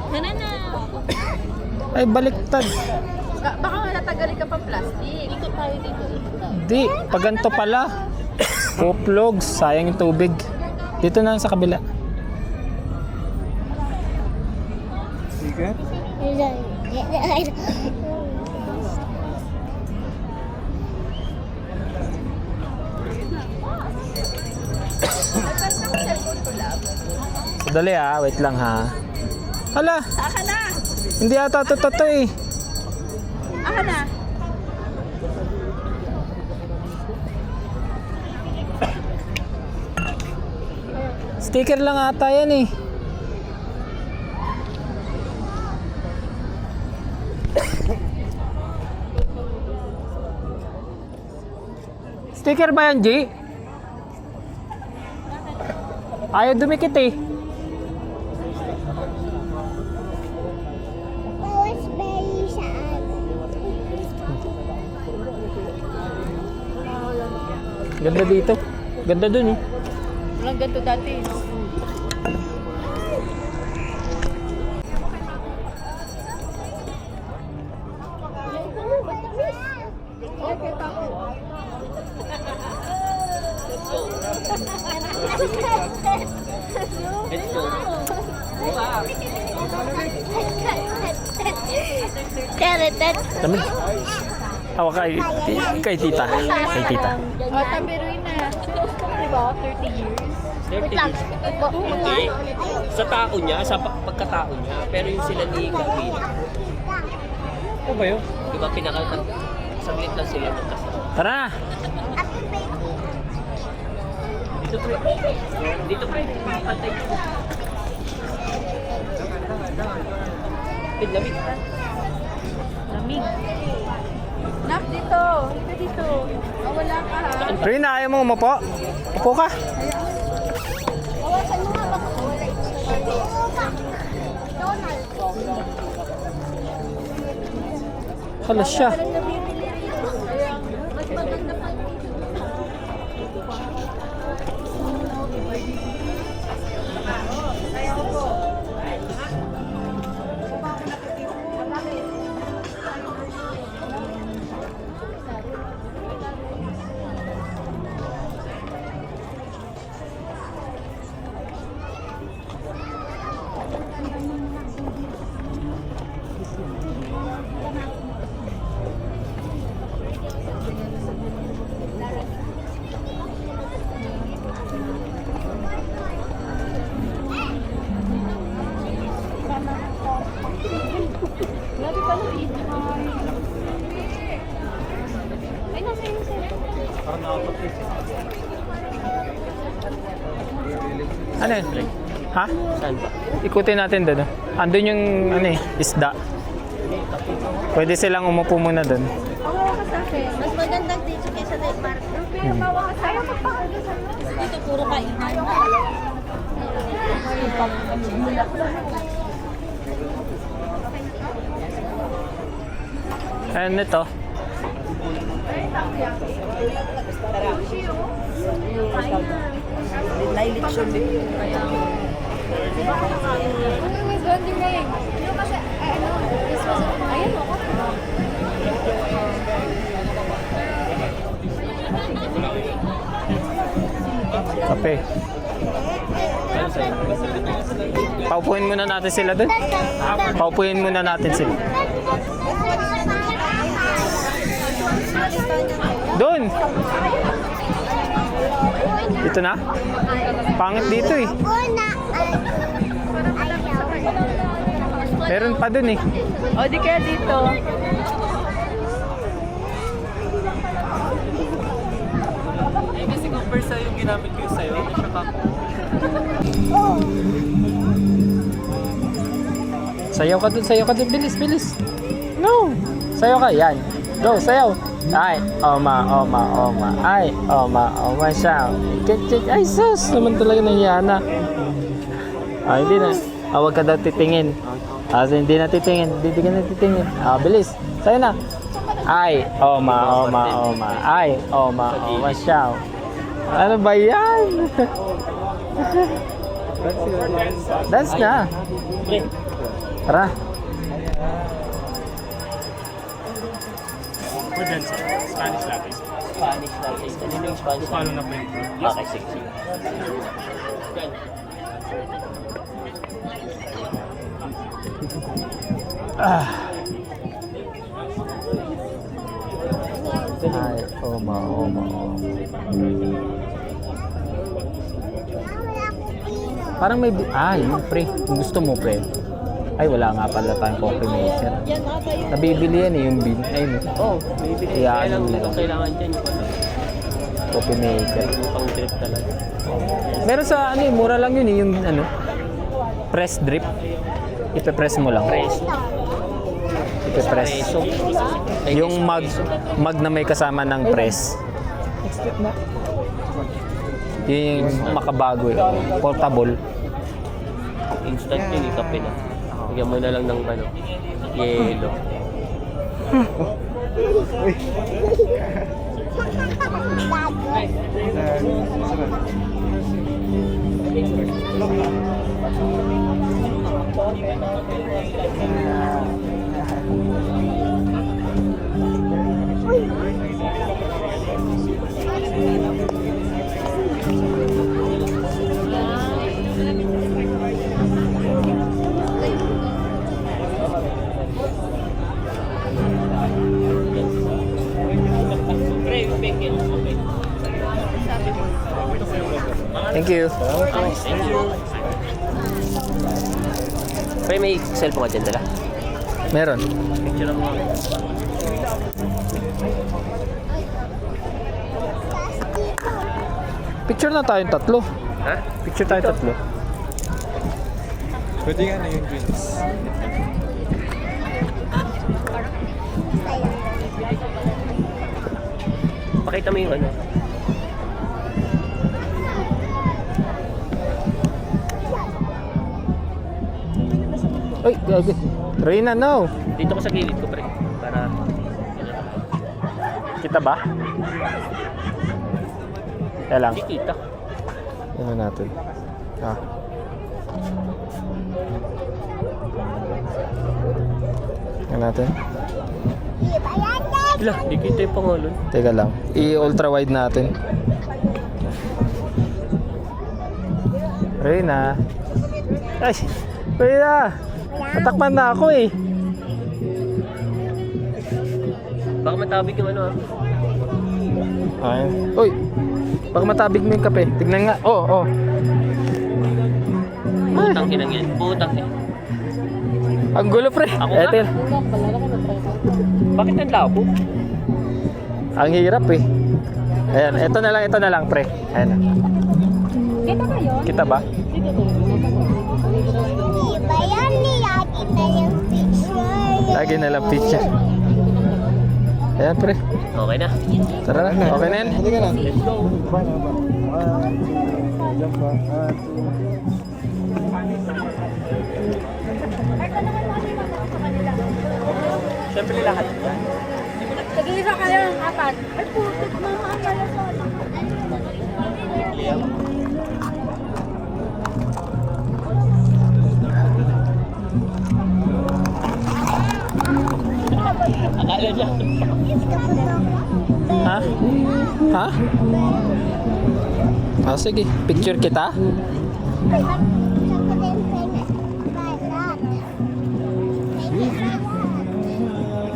Sana na. Ay, baliktad. Baka natagaling ka pa plastic. Ikot tayo dito. Di, pag ganito pala. Kuplogs, sayang yung tubig. Dito na lang sa kabila. Sandali ha, wait lang ha. Hala, Aka na! hindi ata ito eh. Aka na! Sticker lang ata yan eh. Sticker ba yan, G? Ayaw dumikit eh. Raspberry saan? Ganda dito. Ganda dun eh. Walang ganito dati, no? Let's go. Dami. Awa kay tita. Kay tita. O, tabiruin na. Diba? 30 years. 30 years. Hindi. Sa tao niya, sa pagkatao niya. Pero yung sila ni Gavin. Ano ba yun? Di ba saglit lang sila magkasama. Tara na. Dito pre. Dito pre. Pantay ko. Lamig. Lamig. Nak, dito. Dito, dito. Oh, wala ka, ha? Rina, ayaw mo umupo? Upo ka. Bawasan mo nga baka wala ito. Donald. Hala siya. Mas maganda pa. Grabe ka na dito. Ay, nasa iyo sa'yo. Ano yun? Ha? Saan ba? Ikutin natin doon. Andun yung ano eh, isda. Pwede silang umupo muna doon. Bawa ka sa akin. Mas magandang dito kaysa Denmark. Pero bawa ka sa akin. Dito puro kainan. And ito. Kape. Paupuin muna natin sila doon. Paupuin muna natin sila. Doon. Dito na? Pangit dito eh. Una ay ayaw. Meron pa dun eh. O, di kaya dito. Eh, kasi compare sa'yo yung ginamit ko sa'yo. Siya pa ko. Sayaw ka dun. Bilis, bilis. No. Sayaw ka. Yan. Go, sayaw. Ay, oma. Ay, oma siya. Ay, sus. Naman talaga nangyana. Ah, hindi na. Ah, huwag ka daw titingin. Ah, hindi na titingin. Hindi ka na titingin. Ah, bilis. Sayo na. Ay, oma. Ay, oma siya. Ano ba yan? Dance na. Pre, Tara. We're done, sir. Spanish latte. Spanish natin. Kanino yung Spanish? Follow na po yung Okay, sige. Yan. Ay, oma. Parang may... yun, pre. Kung gusto mo, pre. Ay, wala nga pala tayong coffee maker. Nabibili yan eh, yung bean. Ayun, Oh, bibigay. Yan. Kailangan dyan yung coffee maker. pang drip talaga. Meron sa ano mura lang yun eh, yung ano, press drip. Ipe-press mo lang. Press. Ipe-press. Preso. Yung mag na may kasama ng press. Yung makabago eh. Portable. Instant yun, ikape na. Bigyan mo na lang ng ano, yelo. Thank you. Pre, may cellphone ka dyan dala? Meron. Picture mo. Picture na tayong tatlo. Ha? Picture tayo tatlo. Pwede nga na yung drinks. Pakita mo yung ano. Uy, gagi. Reyna, no. Dito ko sa gilid ko, pre. Para... Kita ba? Kaya lang. Hindi kita. Ano natin? Ano natin? Wala, hindi kita yung pangalan. Teka lang. I-ultra wide natin. Reyna. Ay! Reyna! Natakpan na ako eh. Baka matabig yung ano ha. Ay. Uy! Baka matabig mo yung kape. Tignan nga. Oh. Putang kinang yan. Putang eh. Ang gulo pre. Ako nga? Eto. Bakit ang labo? Ang hirap eh. Ayan, ito na lang pre. Ayan na. Kita kayo? Kita ba? Iba yan ni Ate na yung picture. Lagi na lang picture. Ayan pre. Okay na. Tara na. Okay na yan. Let's go. Siyempre lahat yan. Tag-isa kayo ng apat. Ay, putik mama ang malasona. Akala niya. Ha? Ha? Ah, sige. Picture kita?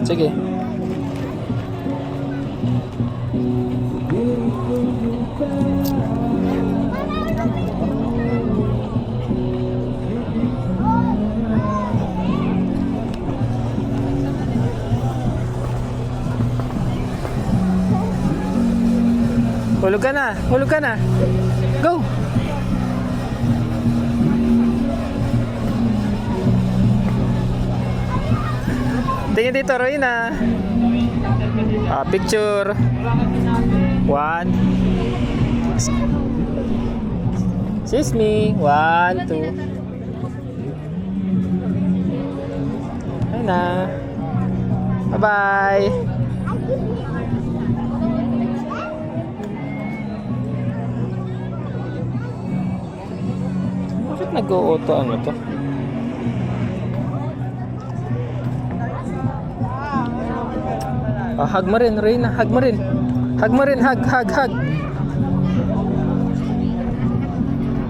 Sige. Hulog ka na. Hulog ka na. Go. Tingin dito, Royna. Picture. 1. Excuse me. 1, 2. Ayun na. Bye-bye. Bakit nag-o-auto ano to? Hug mo rin, Reyna. Hug mo rin. Hug mo rin. Hug.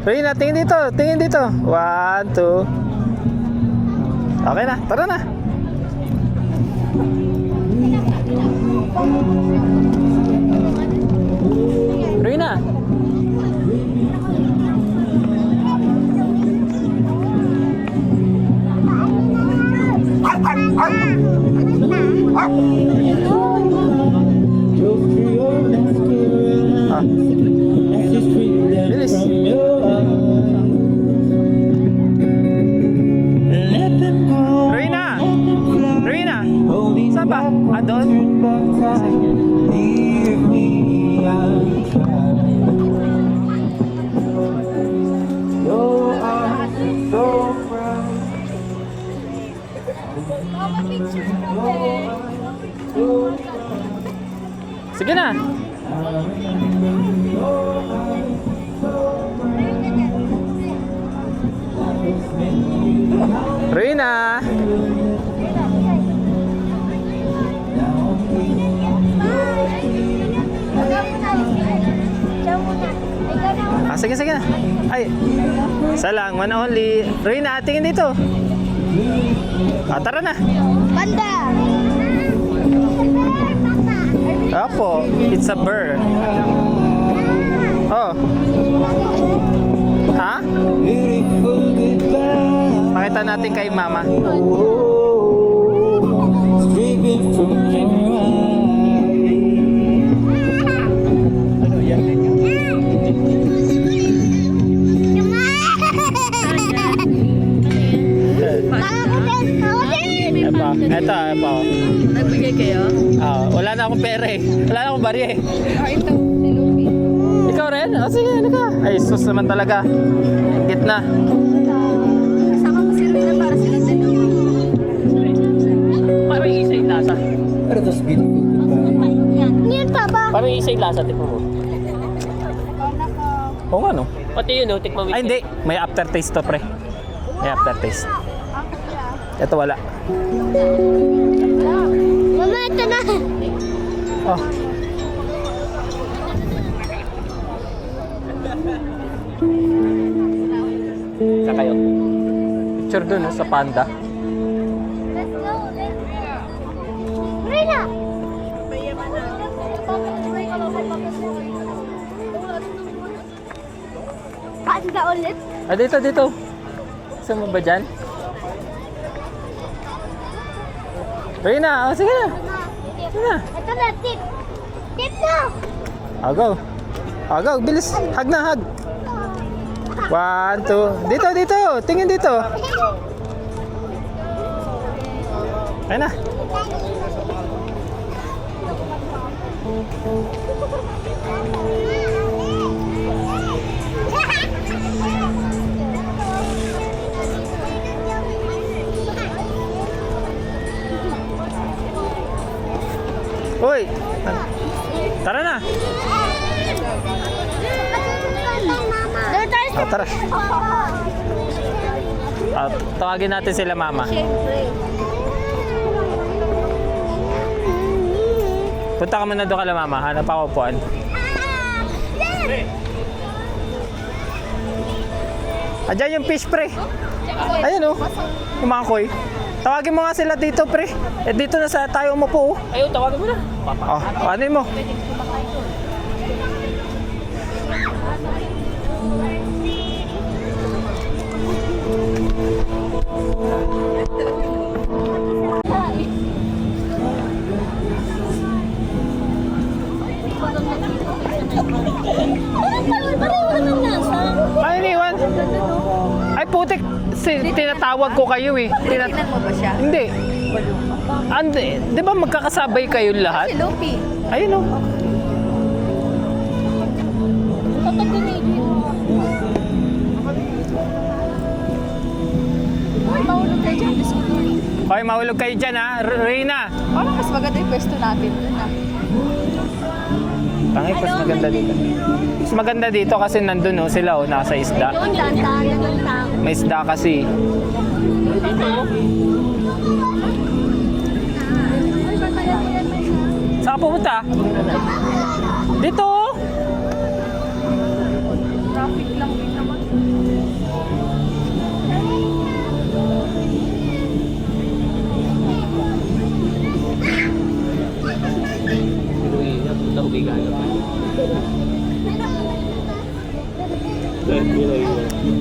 Reyna, tingin dito. Tingin dito. 1, 2. Okay na. Tara na. Reyna. Bilis. Reyna. Saan ba? Doon? Sige na. Reyna. Sige na. Ay. Isa lang, one only. Reyna, tingin dito. Tara na. Panda. Opo, it's a bird. Oh. Ha? Pakita natin kay mama. Ito. Nagbigay kayo? Wala na akong pera eh. Wala na akong barya eh. Ito, si Lupi. Ikaw rin? Sige, ano ka? Ay, sus naman talaga. Gitna. Kasama ko si Rina para silang dalawa. Parang yung isa yung lasa. Yan pa ba? Parang yung isa yung lasa, tipo mo. Oo nga no? Pati yun, no? Tikman mo. Ay, hindi. May aftertaste to, pre. May aftertaste. Ito wala. Mama, ito na. Oh. Sa kayo. Picture dun sa panda. Let's go. Rina. Panda ulit. Dito. Gusto mo ba dyan? Reyna, sige na. Sige na. Ito na, tip. Tip na. Go. Bilis. Hug na, hug. 1, 2. Dito. Tingin dito. Ayun na. Uy. Tara na. Tara. Tawagin natin sila mama. Punta ka muna doon kala mama. Hanap ako upuan. Diyan yung fish pre. Ayan o. Yung mga koy. Tawagin mo nga sila dito pre. Dito na sa tayo umupo. Ayun, tawagin mo na. Ano mo? kasi tinatawag ko kayo eh. Tinitingnan mo ba siya? Hindi. Di ba magkakasabay kayo lahat? Si Lupi. Ayun o. Ay, mahulog kayo dyan. Okay, mahulog kayo dyan ha. Reyna. Parang mas maganda yung pwesto natin dun ah. Pangit, mas maganda dito. Mas maganda dito kasi nandun oh, sila oh, nasa isda. Yung tanda, yung tanda. May isda kasi. Saan ka pumunta? Dito oh. Traffic lang din naman.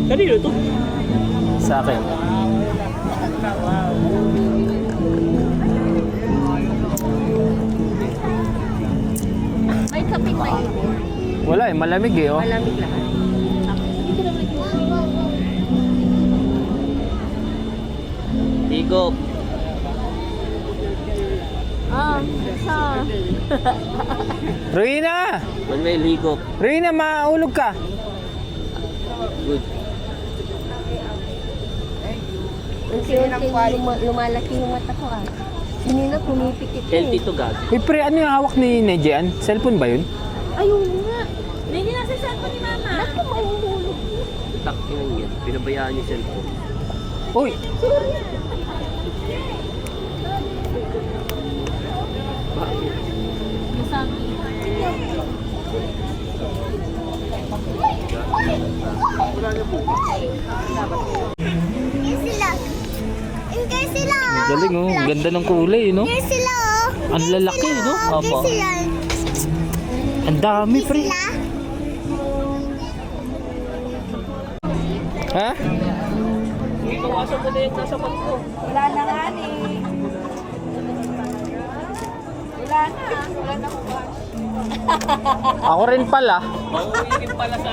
Kanino to? Sa akin. May kapit na yun. Wala eh, malamig eh oh. Malamig lahat. Higop. Sa... Reyna! Manuel, higop. Reyna, maulog ka. Good. Unti-unti lumalaki yung mata ko ah. Hindi na pumipikit Healthy to gag. Uy, pre, ano yung hawak ni Nejian? Cellphone ba yun? Ayun nga. Hindi nasa cellphone ni Mama. Naku, mahulog. Tak yun yan. Pinabayaan yung cellphone. Uy! Yan sila. Yan sila. Galing oh, ganda ng kulay no? Yan sila. Ang lalaki no? Opo. Sila. Ang dami pre. Sila. Ha? Ibawasan mo na yung nasa pan ko. Wala na nga ni. Wala na. Wala na ko ba? Ako rin pala. Mauwirin pala sa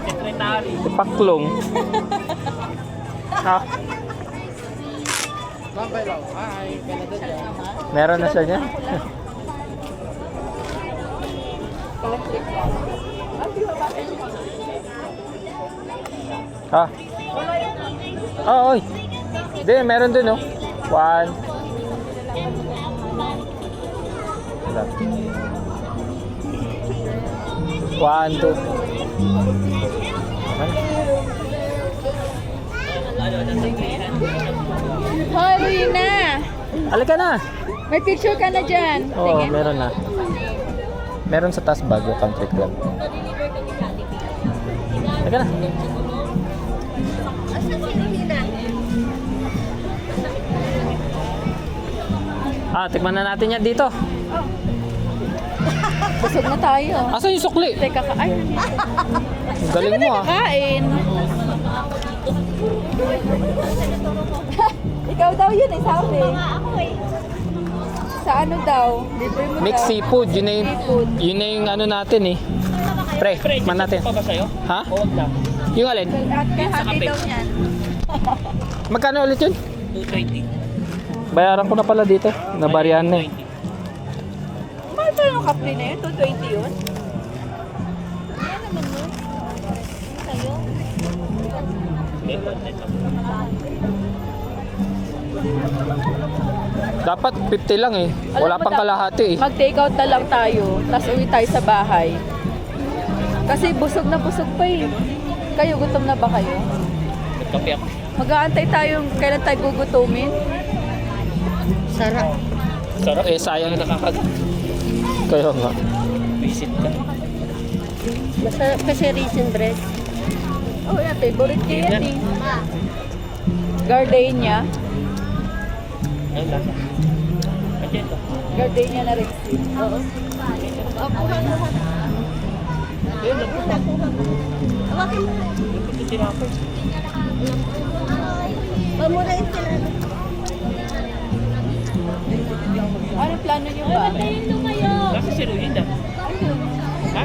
secretary. Paklong. Ha? Meron na siya niya. Ha? Oh, oy. Hindi, meron dun oh. One. Wala. One, two. Hoy, Rina! Halika na. May picture ka na dyan. Oo, meron na. Meron sa taas bago country club. Halika na. Tikman na natin yan dito. Busog na tayo. Asan yung sukli? Teka ka. Ay, Ang galing mo ah. kain. Ikaw daw yun eh, sabi. Sa ano daw? Libre mo Mixed daw. seafood, yun na yung, Seafood. yun na yung ano natin eh. Pre, tikman natin. Pa ba sa'yo? Ha? O wag na. Yung alin? At kahati daw yan. Magkano ulit yun? 220. Bayaran ko na pala dito. Nabarihan na eh. Mahal pa yung kapli na yun? 220 yun? Dapat 50 lang eh. Wala pang kalahati eh. Mag-take out na lang tayo, tapos uwi tayo sa bahay. Kasi busog na busog pa eh. Kayo, gutom na ba kayo? Nagkape ako. Mag-aantay tayo kailan tayo gugutumin. Sarap. Sarap. Eh sayang na Nakakag... kayo nga. Visit ka. Masarap kasi raisin bread. Oh, yan. Favorite ko yan eh. Gardenia. Ayun lasa. Agenda. Gardenia na raisin. Oo. Ayun lang. Awakin mo. Ito tinapay. Pamurain sila. Ano plano niyo ba? Kasi si Ruina. Ha?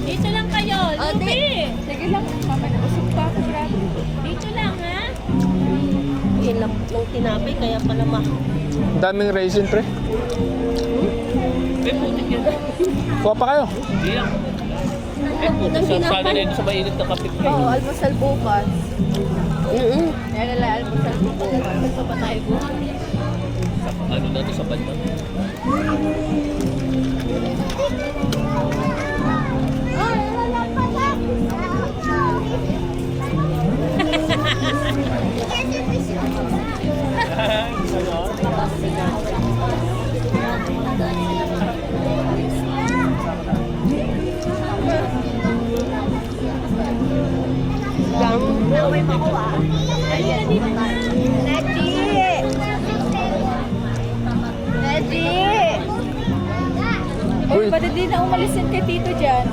Dito lang kayo. Sige lang. Mamaya, busog pa ako. Grabe. lalagyan ng tinapay, kaya pala Ang daming raisin, pre. May putik yan. Kuha pa kayo. Hindi lang. Eh, putik sa sana na yun sa mainit na kapit. Oo, almusal bukas. Yan nila, almusal bukas. Almusal pa tayo bukas. Ano na to sa banda? Uy, pwede din na umalisin kay Tito dyan.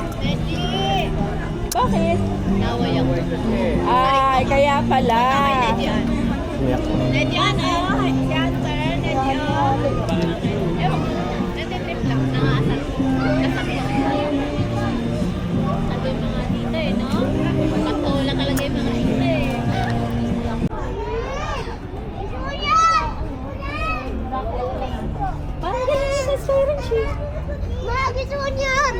Bakit? naway ako. Ay, kaya pala. Yeah. Nediyan, Cancer, Nediyan. Natitrip lang, nangasal. Nasakyan. Ano yung mga tita eh, no? Patola talaga yung mga tita eh. Parang ganyan yung restaurant siya. Gusto ko niyan.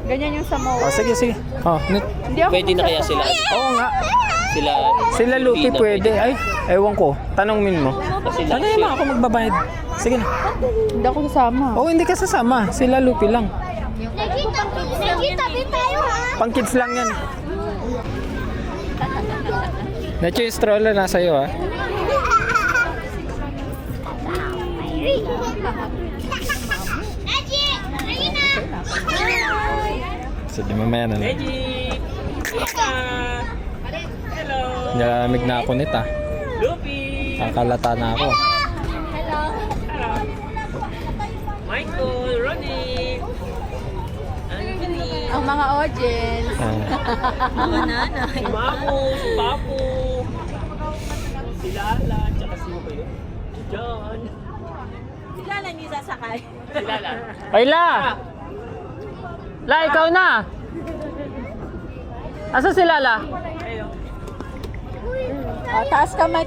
Ganyan yung sa mall. Oh, sige, sige. Oh, Hindi ako Pwede na kaya sila? Oo nga. Sila... Sila Lupi Hindi na pwede. Ay, ewan ko. Tanongin mo. Kasi Ano yun ako magbabayad? Sige na. Hindi ako kasama. Oo, hindi ka sasama. Sila Lupi lang. Nagkita din tayo ha. Pang kids lang yan. Nacho yung stroller nasa iyo ha. Neji! Rina! Sige, mamaya na lang. Reggie! Rita! Hello! Nalamig na ako nito. Lupi! Kakalata na ako. Hello! Michael! Ronnie! Anthony! Ang mga audience. Mga nanay. Si Mamu! Si Papu! Si Lala! Tsaka si Mayo. Si John! Sila lang yung sasakay. Si Lala! Ay, La! La, ikaw na! Asa si Lala? Ayun. Oh, taas kamay,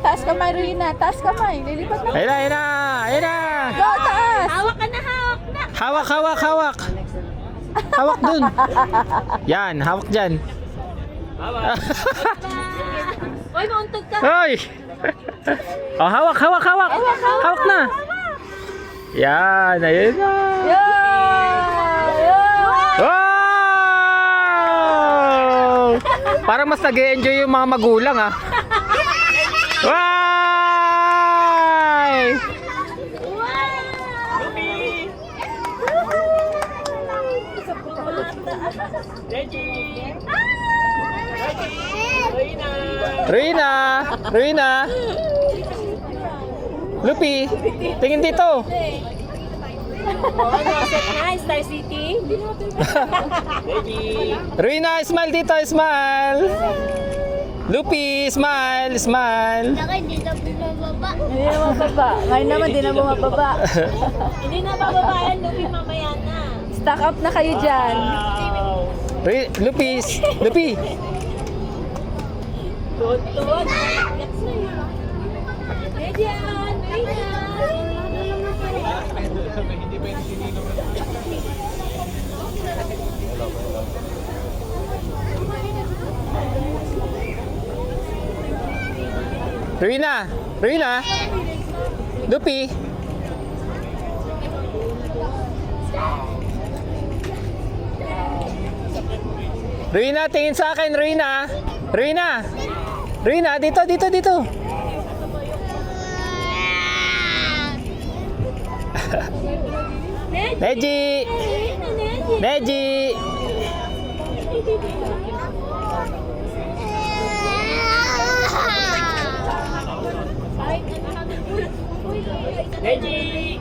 Rina. Taas kamay. Lilipat na. Ayun na, ayun na! Ayun na! Go, taas! Hawak ka na, hawak na. Hawak, hawak, hawak! Hawak dun! Yan, hawak dyan. Bye-bye! Uy, mauntog ka. Hoy! Oh, hawak, hawak, hawak! Hawak na! Yan, ayun na! Wow! Parang mas nag-e-enjoy yung mga magulang ah. Wow! Lupi! Reggie! Rina! Rina! Rina! Lupi! Tingin dito! Star City. Reggie! Rina, smile dito, smile! Lupi, smile, smile! Laki, hindi na bumababa. Hindi na mababa. Ngayon naman, di na bumababa. Hindi na bababayan, Lupi, mamaya na. Stack up na kayo dyan. Wow! Lupi, Lupi! Tuwad. Median, Rina! Rina! Lupi! Rina, tingin sa akin, Rina! Rina! Rina, dito, dito, dito! Neji! Neji! Reggie!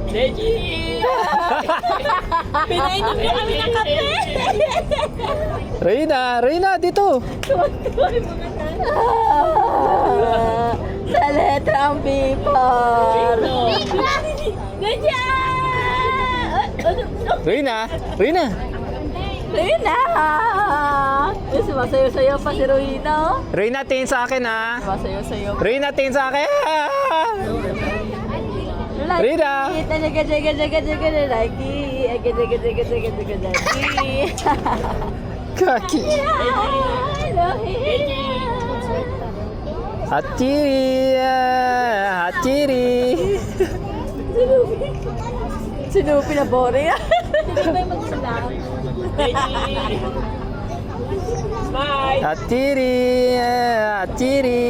Reggie! Pinainom niya kami ng kape. Rina, Rina, dito! Sa letrang bipor. Median! Rina, Rina! Rina! Sumasayo-sayo pa si Ruina, oh. Rina, tingin sa akin ha. Sumasayo-sayo pa. Rina, tingin sa akin. Rina! Kaki. Hatiri. Hatiri. Sinupi na boring. Smile! Hatiri. Hatiri.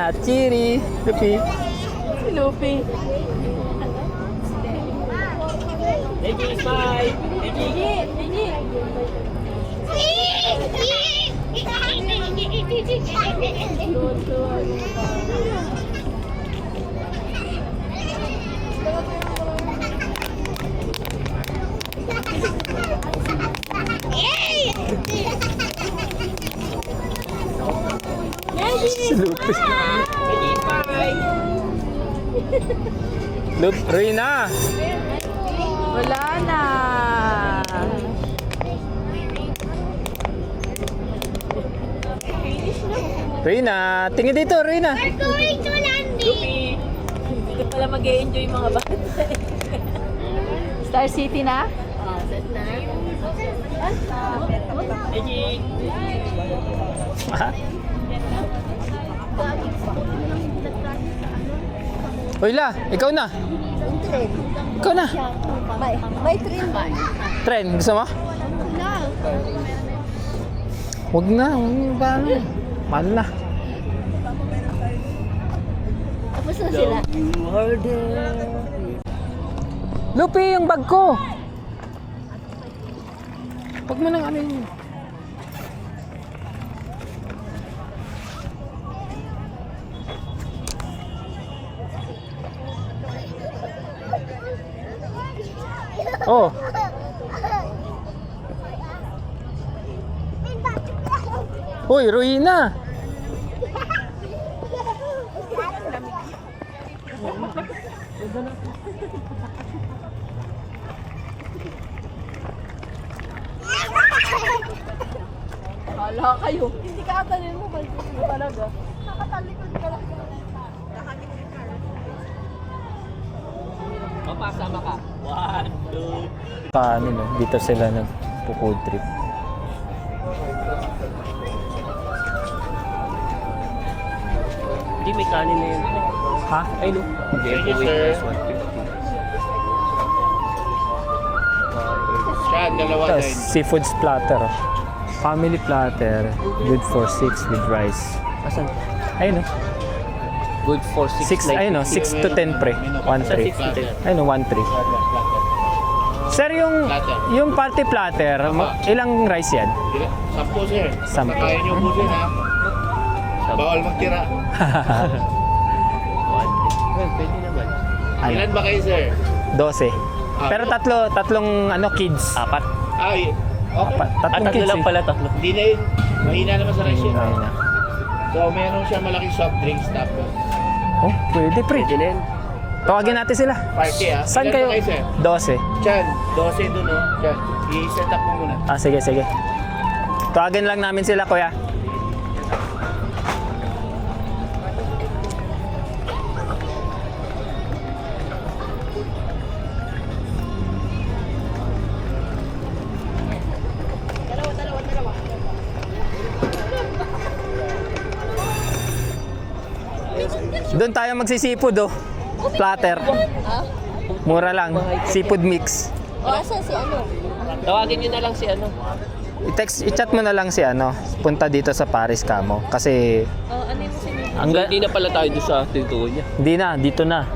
Hatiri. Lupi. Sinupi. Egi, smile! Egi! Lupi. Egi, smile! Rina. Wala na. Rina, tingin dito, Rina. We're going to landing. Dito pala mag-e-enjoy yung mga bata. Star City na? Set na. Egi! Hoy la, ikaw na. Ikaw na. May train ba? Tren, gusto mo? No. Huwag na, mahal na. Mahal na. Tapos na sila. Lupi, yung bag ko. Huwag mo nang ano yun. Oh, uy, Ruina. Hala kayo. Hindi ka atalin mo. Balito mo talaga. Nakatalikod ka lang. Mapasama ka. 1, 2. Paano no? Dito sila nagpo-food trip. Hindi, may kanin na yun. Ha? Ay, no. Thank you, sir. Siya, dalawa Tapos, din. seafood platter. Family platter. Good for 6 with rice. Asan? Ayun no. Good for 6, ayun no. 6 to 10 pre. 1-3. 6 to 10. Ayun no, 1-3. Sir, yung party platter, ilang rice yan? 10, sir. 10. Kaya niyo ubusin, ha? Bawal magtira. 1, 3. Pwede naman. Ano? Ilan ba kayo, sir? 12. Pero tatlong kids. 4. Ay, okay. Tatlong Tatlo kids lang eh. pala, tatlo. Hindi na yun. Mahina naman sa rice yun. Ayun na. So, meron siya malaking soft drinks tapos. Oh, pwede pre. Pwede na yun. Tawagin natin sila. Party, ha? Saan Ilan kayo? ba sir? 12. Chan, 12 dun, no? Chan, i-set up mo muna. Ah, sige, sige. Tawagin lang namin sila, kuya. Doon tayo magsisipod, oh. Platter. Mura lang. Seafood mix. O, asan si ano? Tawagin nyo na lang si ano. I-chat mo na lang si ano. Punta dito sa Paris Camo. Kasi Hindi na pala tayo doon sa tintuon niya. hindi na, dito na.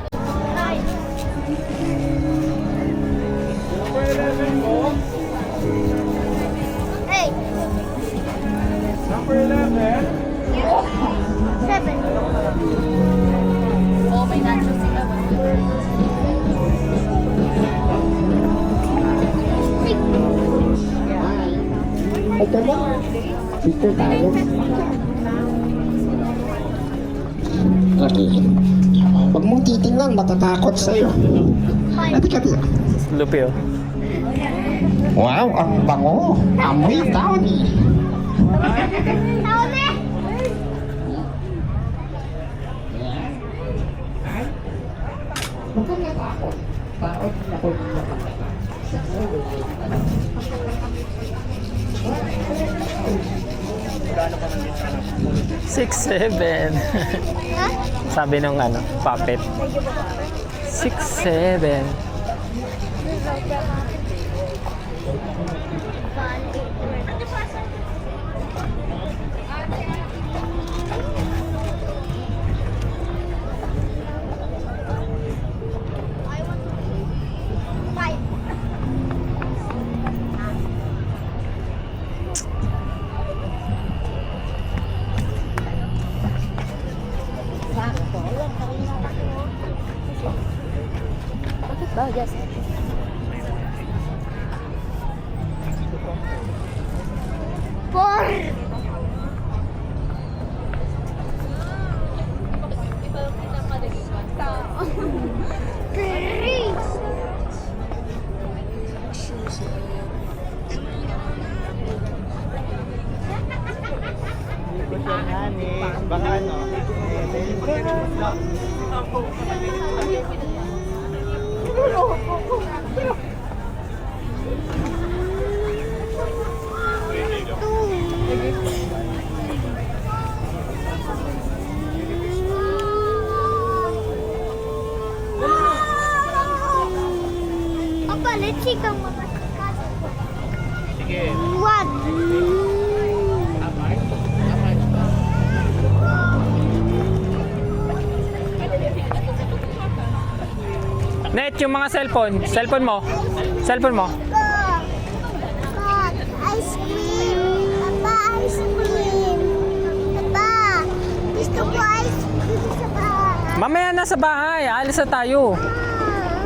Hey! Number 11. 7. Oh, may nachos sila. Ito na. Dito tayo. Okay. Huwag mong titingnan, matatakot sa'yo. Halika dito. Lupi, oh. Wow, ang bango. Amoy tawni. Tawne! Huwag kang natakot. Takot na ako ng 6'7". Sabi nung ano, puppet. 6'7". Bakit ba? Yes. Four! Three! Baka ano? Papa, let's see kung makasikat. Sige. One! Net, yung mga cellphone. Cellphone mo. Cellphone mo. Papa, ice cream! Papa, ice cream! Papa, gusto ko ice cream sa bahay. Mamaya na sa bahay. Alis na tayo.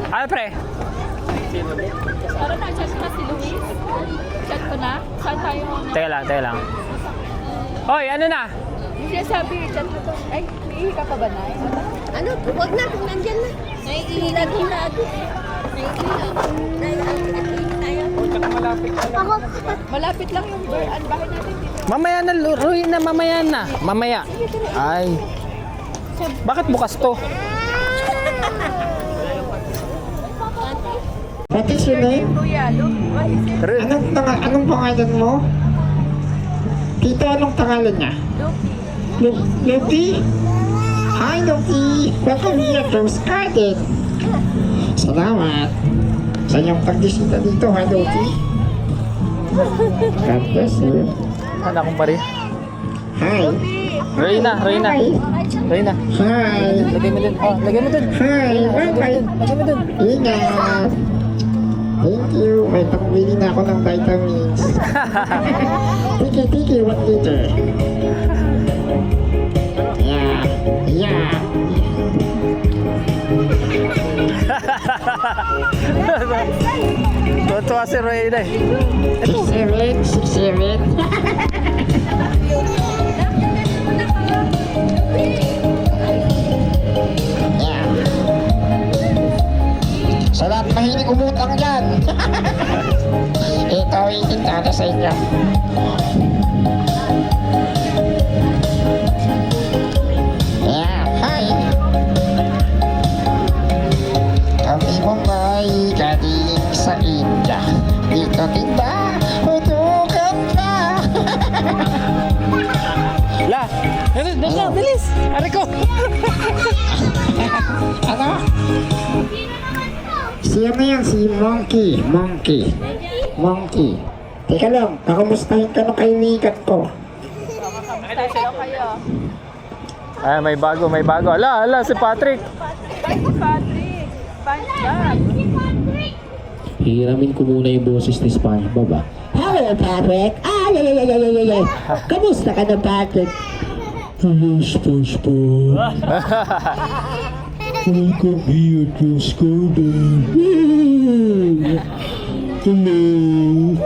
Ay, pre. Para na-chat na si Luis. Chat ko na. Saan tayo? Teka lang. Hoy, ano na? Yung sinasabi, chat ko to. Ay, iihi ka pa ba na? Ano? Huwag na, kung nandyan na. Naiilag. Ako, Malapit lang yung bahay natin dito. Mamaya na, Roy na, mamaya na. Mamaya. Ay. Bakit bukas to? What is your name? Kuya, look. What is it? Anong pangalan mo? Tito, anong pangalan niya? Lupi? Hi, Lupi! Welcome here to Rose Garden. Salamat sa iyong pagdisita dito, ha, Lupi? God bless you. Anak kong pare. Hi! Reyna. Hi! Lagay mo dun. Oh, lagay mo dun. Hi! Lagay mo dun. Ingat! Thank you! May pangbili na ako ng vitamins. Tiki, 1 liter. Yeah. Tuwa si Reyna eh. 6'7". Yeah. Sa lahat mahilig umutang dyan. Ito, itintada sa inyo. Yeah, hi. Kami Mumbai, galing sa India. Dito tinda, utukan na. La! Bilis! Ari ko! Ano? Siya na yan, si Monkey. Teka lang, kakamustahin ka ng kaibigan ko. Hello kayo. Ay, may bago. Ala, si Patrick. Ay, Patrick. Bag. Hiramin ko muna yung boses ni SpongeBob, ah. Hello, Patrick. Kamusta ka na, Patrick? Hello, SpongeBob. Welcome here to Garden. Hello.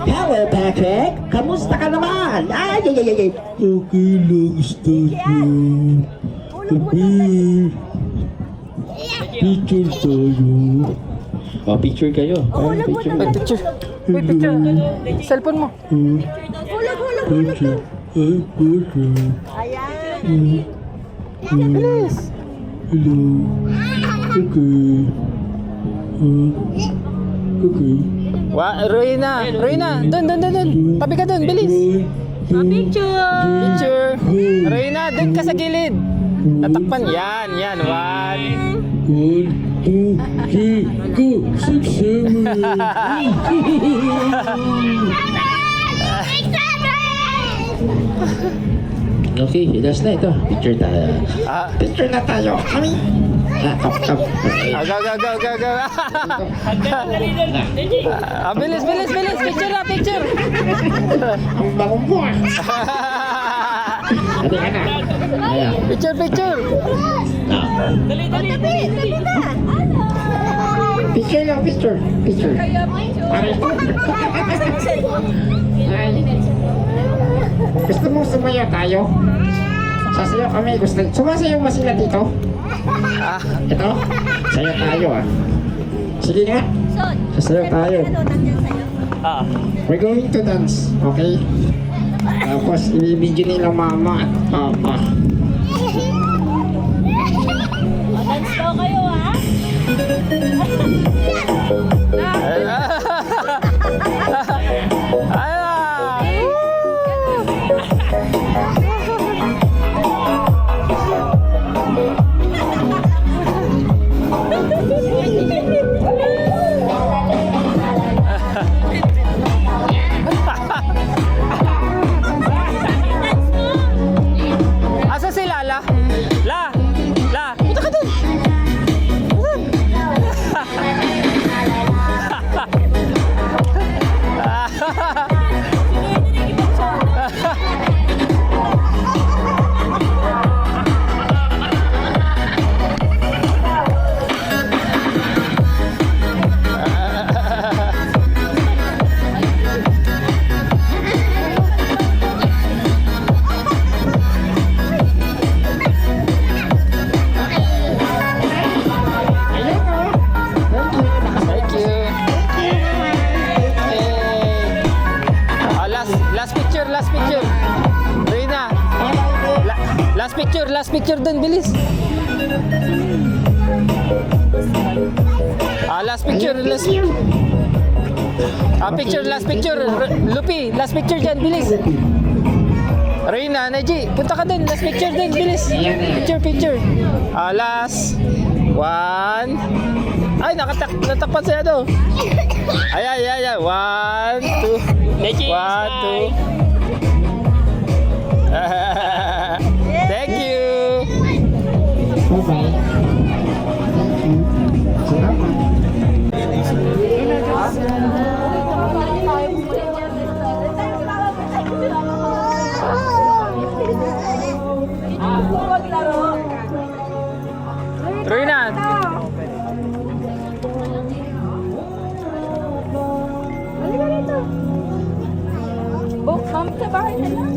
Hello, Patrick. Kamusta ka naman? Okay lang, SpongeBob. Teacher tayo. Oh, picture kayo. Oh, hulag, picture. hulag. Ay, picture. Uy, picture. Cellphone mo. Hulag, hulag, hulag. Ayan. Bilis. Roina. Dun. Tabi ka dun, bilis. Picture. Roina, dun ka sa gilid. Tatakpan. Yan. 1. Okay, last na ito. Picture tayo. Picture na tayo. Kami. Go. Bilis. Picture. Ang bagong buwan. Ate ka na. Ayan. Picture. Dali. Picture lang, picture. Ay. Gusto mo sumayaw tayo? Sasayaw kami. Sumasayaw ba sila dito? Ito? Sayaw tayo Sige nga. Sasayaw tayo. We're going to dance. Okay? Tapos ibibidyo nila mama at papa. Dance daw kayo, ha? Asa si Lala? La, punta ka dun. Thank you. Last picture. Rina. Last picture dun, bilis. Last picture. Last picture. Lupi, last picture dyan, bilis. Rina, Neji, punta ka dun. Last picture dun, bilis. Picture. Last. 1. Ay, natakpan siya do. Ay. 1, 2. Neji, 1, 2. Thank you. Bye-bye. Rina. Ma'am, sa bahay na lang.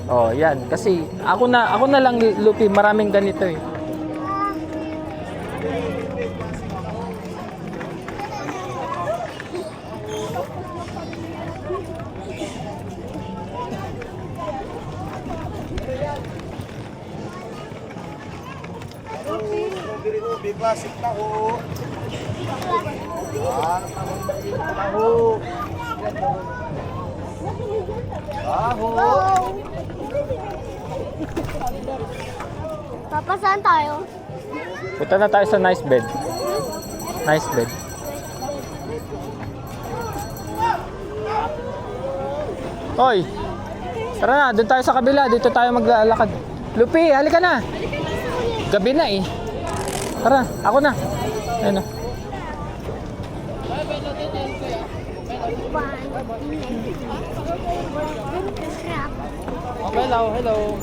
Oh, yan. Kasi ako na lang, Lupi, maraming ganito eh. Classic na ho. Papa, saan tayo? Punta na tayo sa nice bed. Nice bed. Hoy! Tara na, doon tayo sa kabila. Dito tayo maglalakad. Lupi, halika na! Gabi na eh. Tara, ako na. Ayun na. Oh, hello.